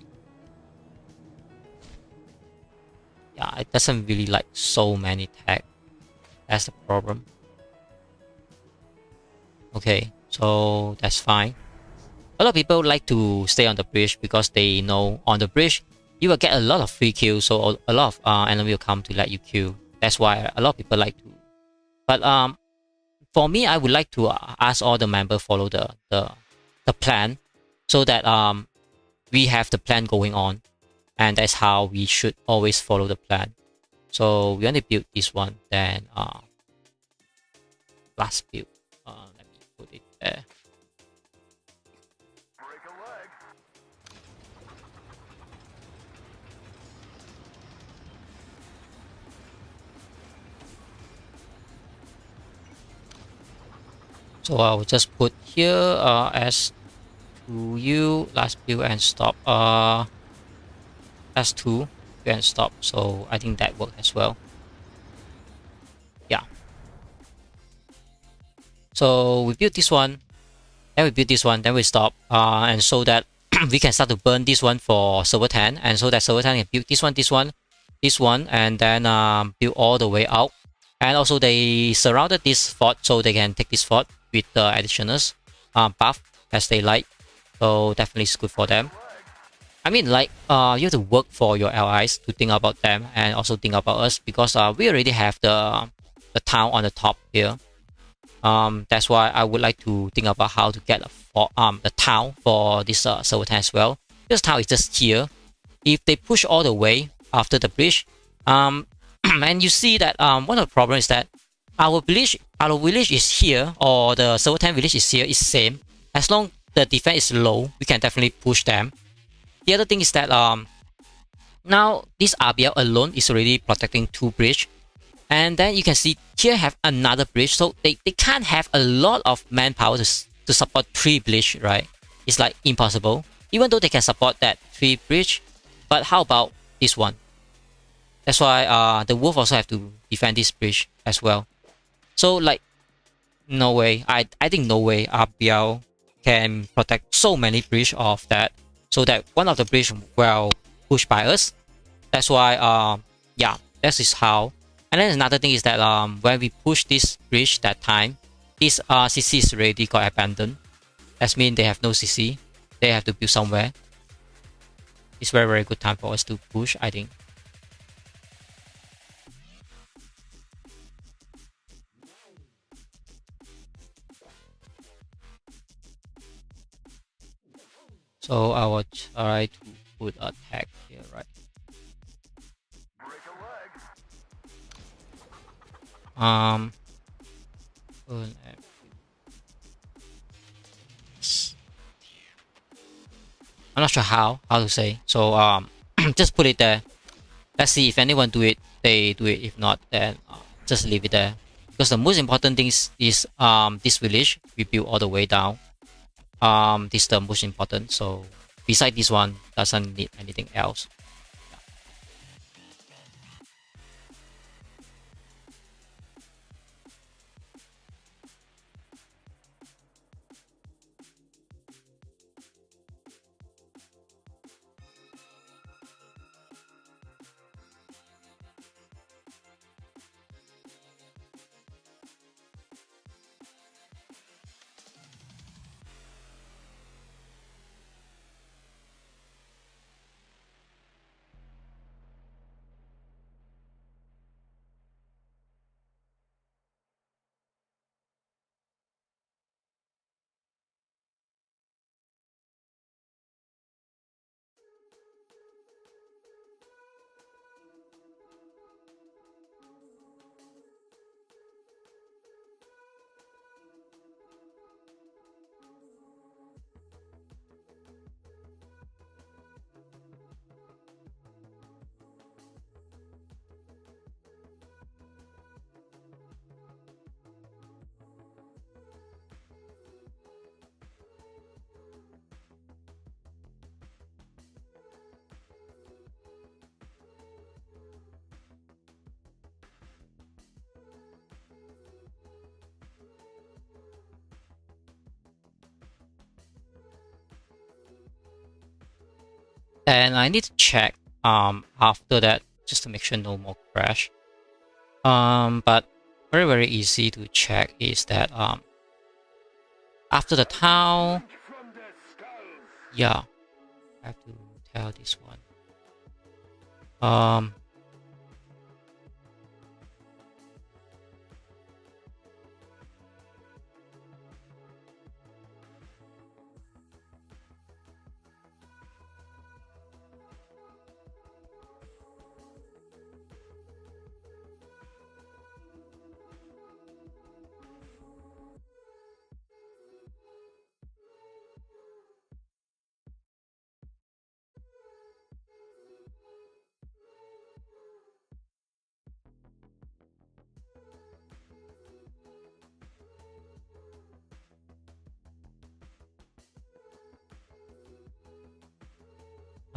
Yeah, it doesn't really like so many tag. That's the problem. Okay, so that's fine. A lot of people like to stay on the bridge because they know on the bridge you will get a lot of free kills, so a lot of enemy will come to let you kill. That's why a lot of people like to. But for me, I would like to ask all the members follow the plan, so that we have the plan going on, and that's how we should always follow the plan. So we only build this one, then last build. Let me put it there. So I will just put here as to last build and stop. As to and stop. So I think that works as well. Yeah. So we build this one, then we build this one, then we stop. And so that we can start to burn this one for server 10, and so that server 10 can build this one, and then build all the way out. And also they surrounded this fort so they can take this fort with the additional buff as they like. So definitely it's good for them. I mean, like, you have to work for your allies to think about them and also think about us, because we already have the town on the top here. That's why I would like to think about how to get the town for this server 10 as well. This town is just here. If they push all the way after the bridge, and you see that one of the problems is that our village is here, or the server 10 village is here, is same. As long the defense is low, we can definitely push them. The other thing is that now this RBL alone is already protecting 2 bridge, and then you can see here have another bridge, so they can't have a lot of manpower to support 3 bridge, right? It's like impossible, even though they can support that 3 bridge. But how about this one? That's why the wolf also have to defend this bridge as well. So like, no way, I think no way RBL can protect so many bridge of that, so that one of the bridge will push by us. That's why yeah, that is how. And then another thing is that when we push this bridge that time, this CC is already got abandoned. That means they have no CC. They have to build somewhere. It's very good time for us to push, I think. So I will try to put a tag here, right? I'm not sure how to say. So just put it there. Let's see if anyone do it, they do it. If not, then just leave it there. Because the most important thing is this village we build all the way down. This is the most important. So beside this one, doesn't need anything else. And I need to check after that just to make sure no more crash. But very easy to check is that after the town, yeah, I have to tell this one.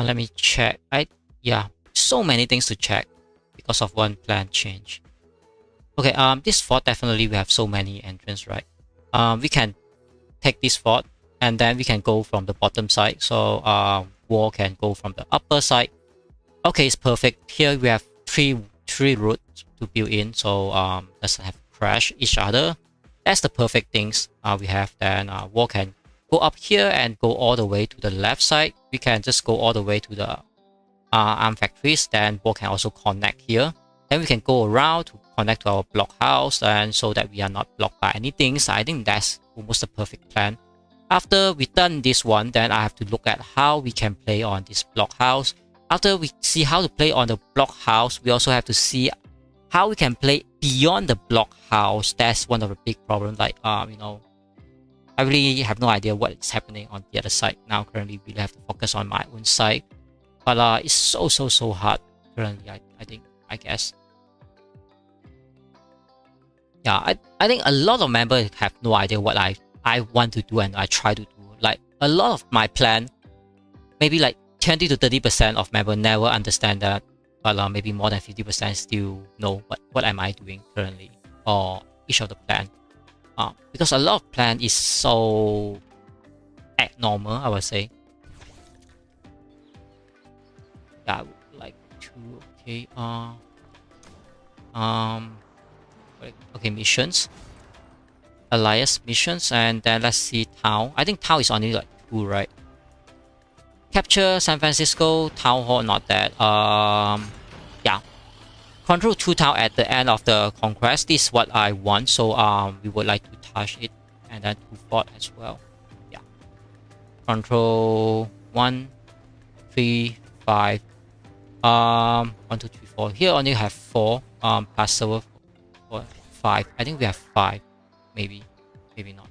Let me check. Yeah, so many things to check because of one plan change. Okay, this fort definitely we have so many entrance, right? We can take this fort and then we can go from the bottom side. So wall can go from the upper side. Okay, it's perfect. Here we have three routes to build in, so doesn't have to crash each other. That's the perfect things we have. Then wall can go up here and go all the way to the left side. We can just go all the way to the arm factories. Then wall can also connect here. Then we can go around to connect to our blockhouse, and so that we are not blocked by anything. So I think that's almost the perfect plan. After we done this one, then I have to look at how we can play on this blockhouse. After we see how to play on the blockhouse, we also have to see how we can play beyond the blockhouse. That's one of the big problems. Like you know, I really have no idea what is happening on the other side now. Currently, we really have to focus on my own side, but it's so hard currently. I guess. Yeah, I think a lot of members have no idea what I want to do and I try to do. Like a lot of my plan, maybe like 20 to 30% of members never understand that, but maybe more than 50% still know what am I doing currently or each of the plan. Because a lot of plan is so abnormal, I would say. Yeah, I would like to. Okay. Okay, missions. Alliance missions, and then let's see town. I think town is only like 2, right? Capture San Francisco, town hall, not that. Yeah. Control 2 town at the end of the conquest. This is what I want, so we would like to touch it, and then 2 fort as well. Yeah. Control 1, 3, 5. 1, 2, 3, 4. Here only have 4. Plus server 4, 5. I think we have 5. Maybe not.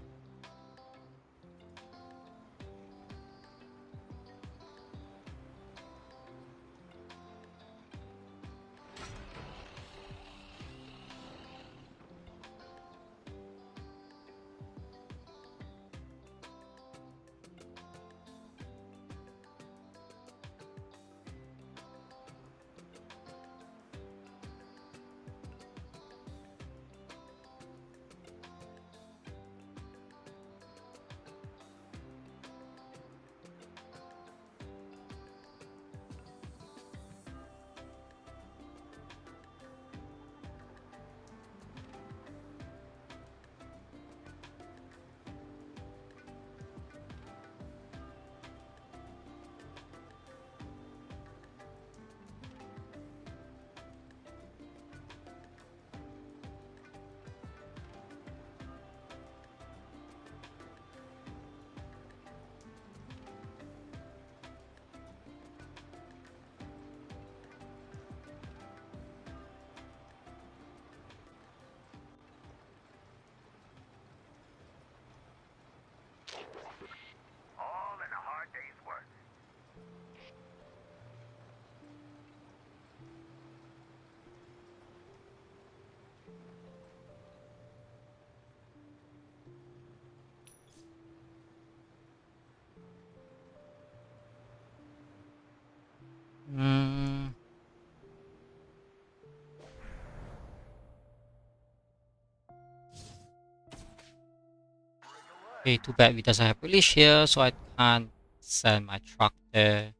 Okay, too bad we doesn't have release here, so I can't send my truck there.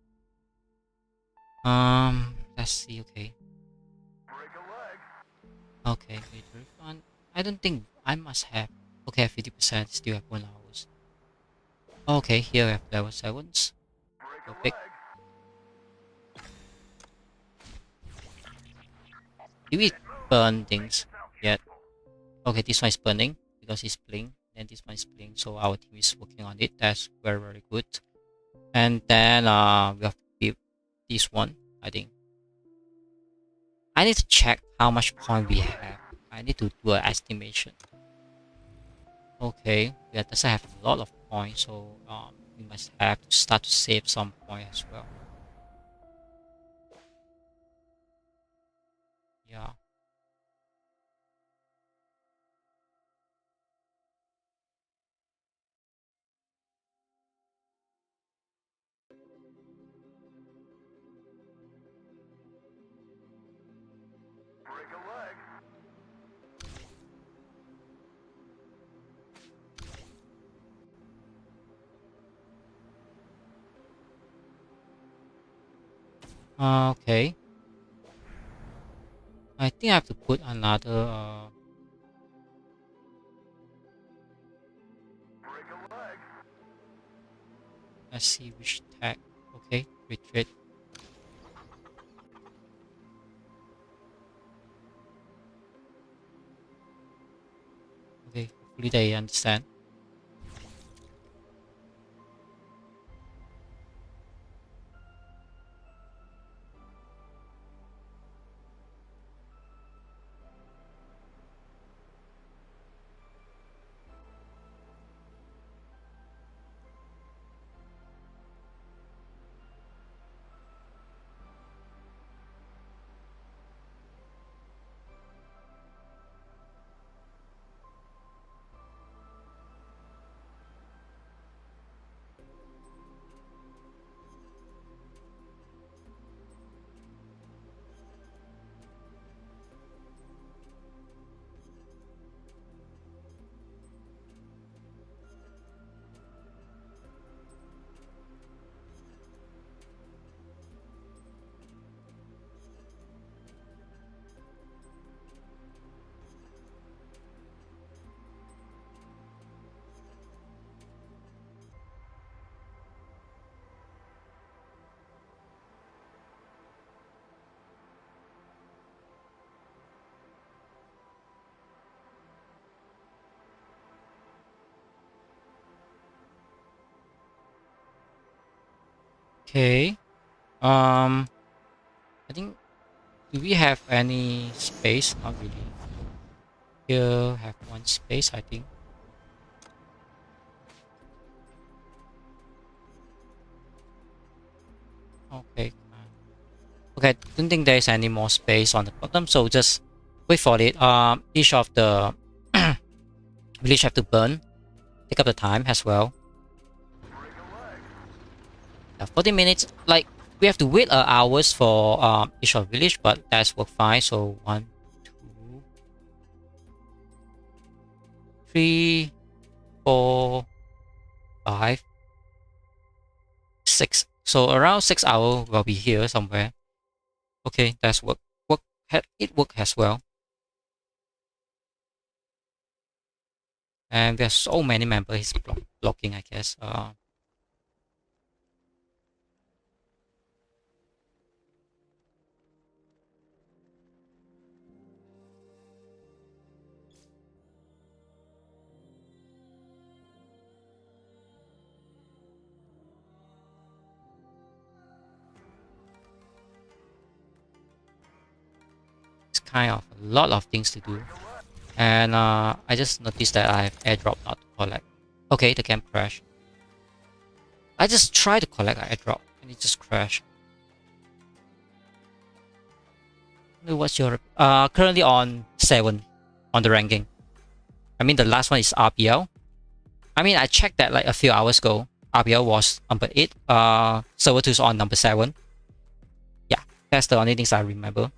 Let's see. Okay. Okay, wait, refund. I don't think I must have. Okay, 50%. Still have 1 hours. Okay, here we have level 7s. Perfect. Did we burn things yet? Okay, this one is burning because it's playing. Then this one is playing, so our team is working on it. That's very good. And then we have to build this one. I think I need to check how much point we have. I need to do an estimation. Okay, we doesn't have a lot of points, so we must have to start to save some points as well. Yeah. Okay. I think I have to put another. Let's see which tag. Okay, retreat. Okay, hopefully they understand. Okay. I think, do we have any space? Not really. Here have one space, I think. Okay. Okay, don't think there's any more space on the bottom, so just wait for it. Each of the village have to burn. Take up the time as well. 40 minutes. Like, we have to wait hours for each of village, but that's work fine. So 1, 2, 3, 4, 5, 6. So around 6 hours will be here somewhere. Okay, that's work. It work as well. And there's so many members blocking, I guess. It's kind of a lot of things to do. And I just noticed that I have airdrop not to collect. Okay, the game crashed. I just tried to collect an airdrop and it just crashed. What's your currently on 7 on the ranking? I mean the last one is RPL. I mean I checked that like a few hours ago. RPL was number 8. Server 2 is on number 7. Yeah, that's the only things I remember.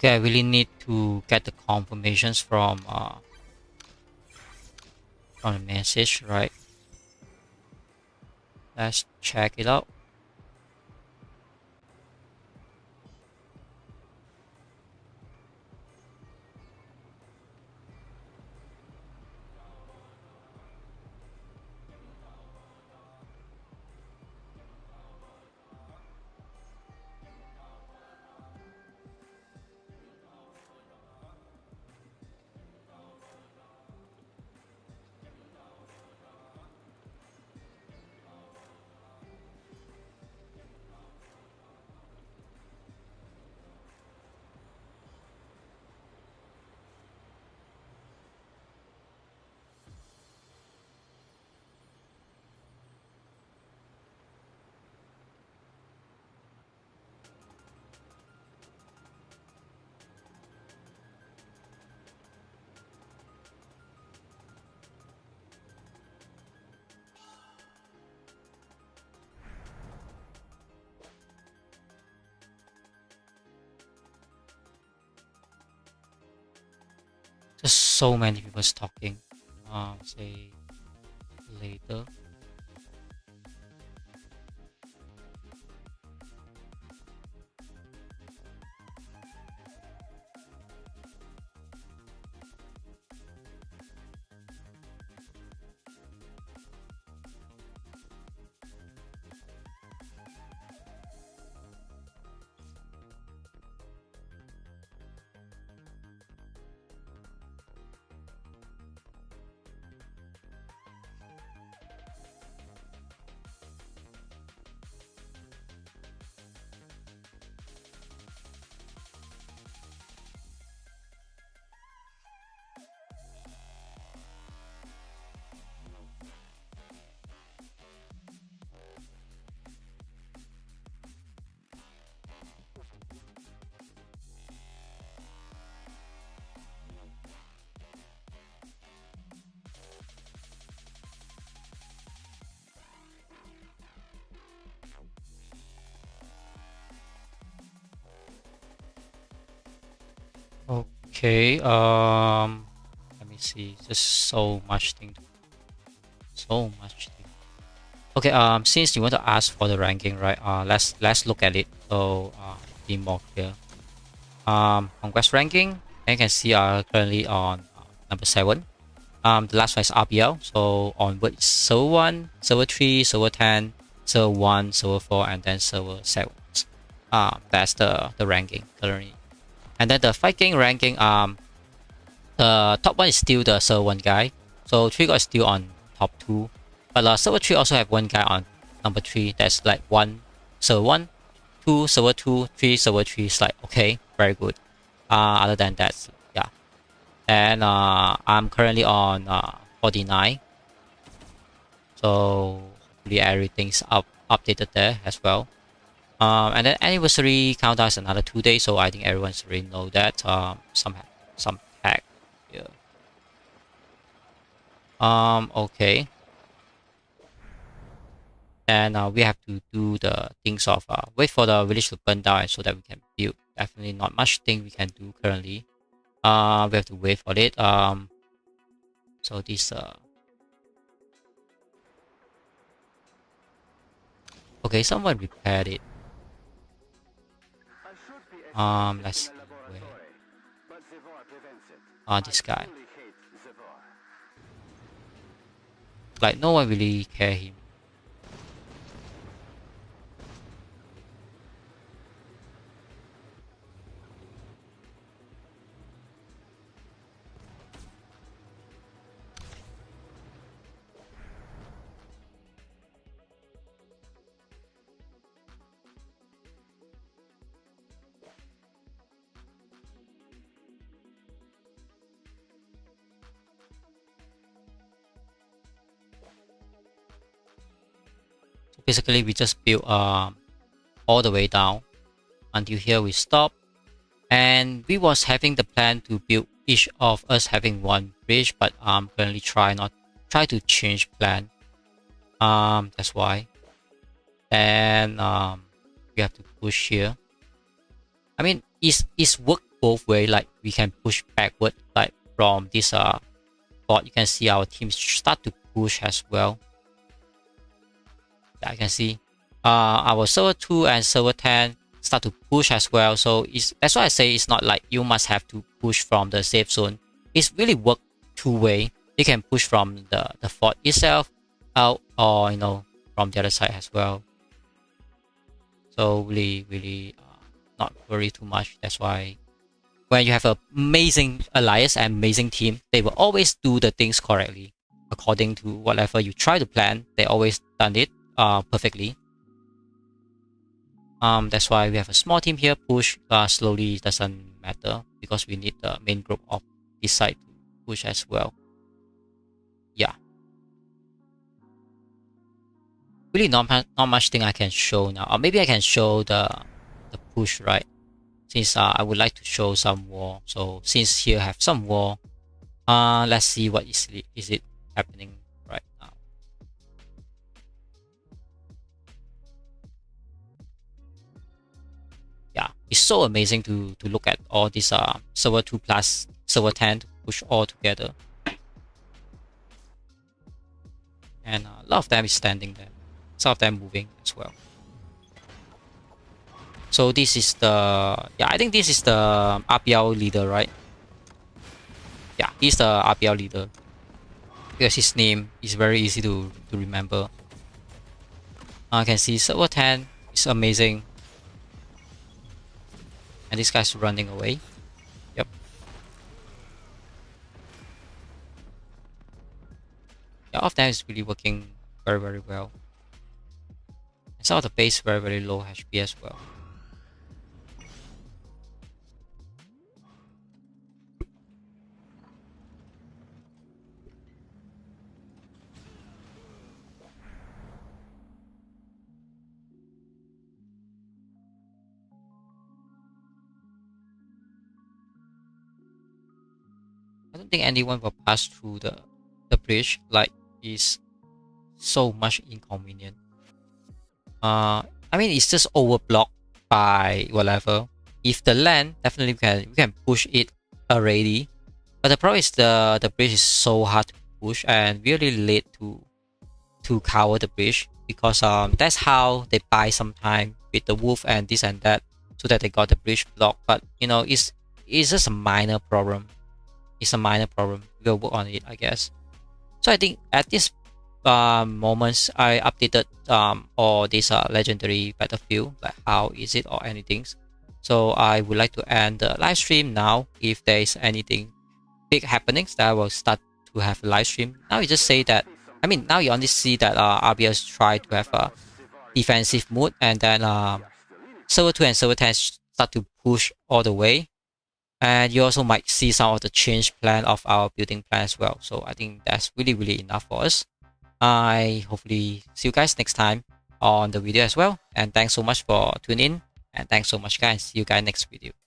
Okay, I really need to get the confirmations from the message, right? Let's check it out. There's so many people talking. Say later. Okay, let me see. There's so much thing. So much thing. Okay, since you want to ask for the ranking, right? Let's look at it. So, be more clear. Conquest ranking, and you can see currently on number 7. The last one is RBL. So onward is server 1, server 3, server 10, server 1, server 4, and then server 7. That's the ranking currently. And then the fighting ranking, the top one is still the server 1 guy. So Trigger is still on top 2. But server 3 also have one guy on number 3. That's like 1 server 1, 2 server 2, 3 server 3. It's like okay, very good. Other than that, yeah. And I'm currently on 49. So hopefully everything's updated there as well. And then anniversary countdown is another 2 days, so I think everyone's already know that. Some hack here. Okay. And we have to do the things of wait for the village to burn down so that we can build. Definitely not much thing we can do currently. We have to wait for it. So this okay, someone repaired it. Let's see where. This guy. Like no one really care him. Basically, we just build all the way down until here we stop, and we was having the plan to build each of us having one bridge, but currently try to change plan. That's why. And we have to push here. I mean, it's work both way. Like we can push backward, like from this board. You can see our team start to push as well. Yeah, you can see our server 2 and server 10 start to push as well. So that's why I say it's not like you must have to push from the safe zone. It's really work two-way. You can push from the fort itself out, or from the other side as well. So really not worry too much. That's why when you have an amazing alliance and amazing team, they will always do the things correctly according to whatever you try to plan. They always done it perfectly. That's why we have a small team here. Push slowly doesn't matter because we need the main group of this side to push as well. Yeah. Really not much thing I can show now. Or maybe I can show the push, right? Since I would like to show some war. So since here have some war, let's see what is it happening right now. Yeah, it's so amazing to look at all this server 2 plus server 10 push all together. And a lot of them is standing there. Some of them moving as well. So this is the, yeah, I think this is the RPL leader, right? Yeah, he's the RPL leader. Because his name is very easy to remember. I can see server 10 is amazing. And this guy's running away. Yep. Yeah, all of them is really working very, very well. And some of the base very, very low HP as well. I don't think anyone will pass through the bridge, like is so much inconvenient. I mean it's just overblocked by whatever. If the land, definitely we can push it already. But the problem is the bridge is so hard to push and really late to cover the bridge, because that's how they buy some time with the wolf and this and that, so that they got the bridge blocked. But you know, it's just a minor problem. It's a minor problem. We'll work on it, I guess. So I think at this moments I updated all these legendary battlefield, like how is it or anything. So I would like to end the live stream now. If there is anything big happenings, that I will start to have a live stream. Now you just say that, I mean, now you only see that RBS try to have a defensive mood, and then server 2 and server 10 start to push all the way. And you also might see some of the change plan of our building plan as well. So I think that's really, really enough for us. I hopefully see you guys next time on the video as well. And thanks so much for tuning in. And thanks so much, guys. See you guys next video.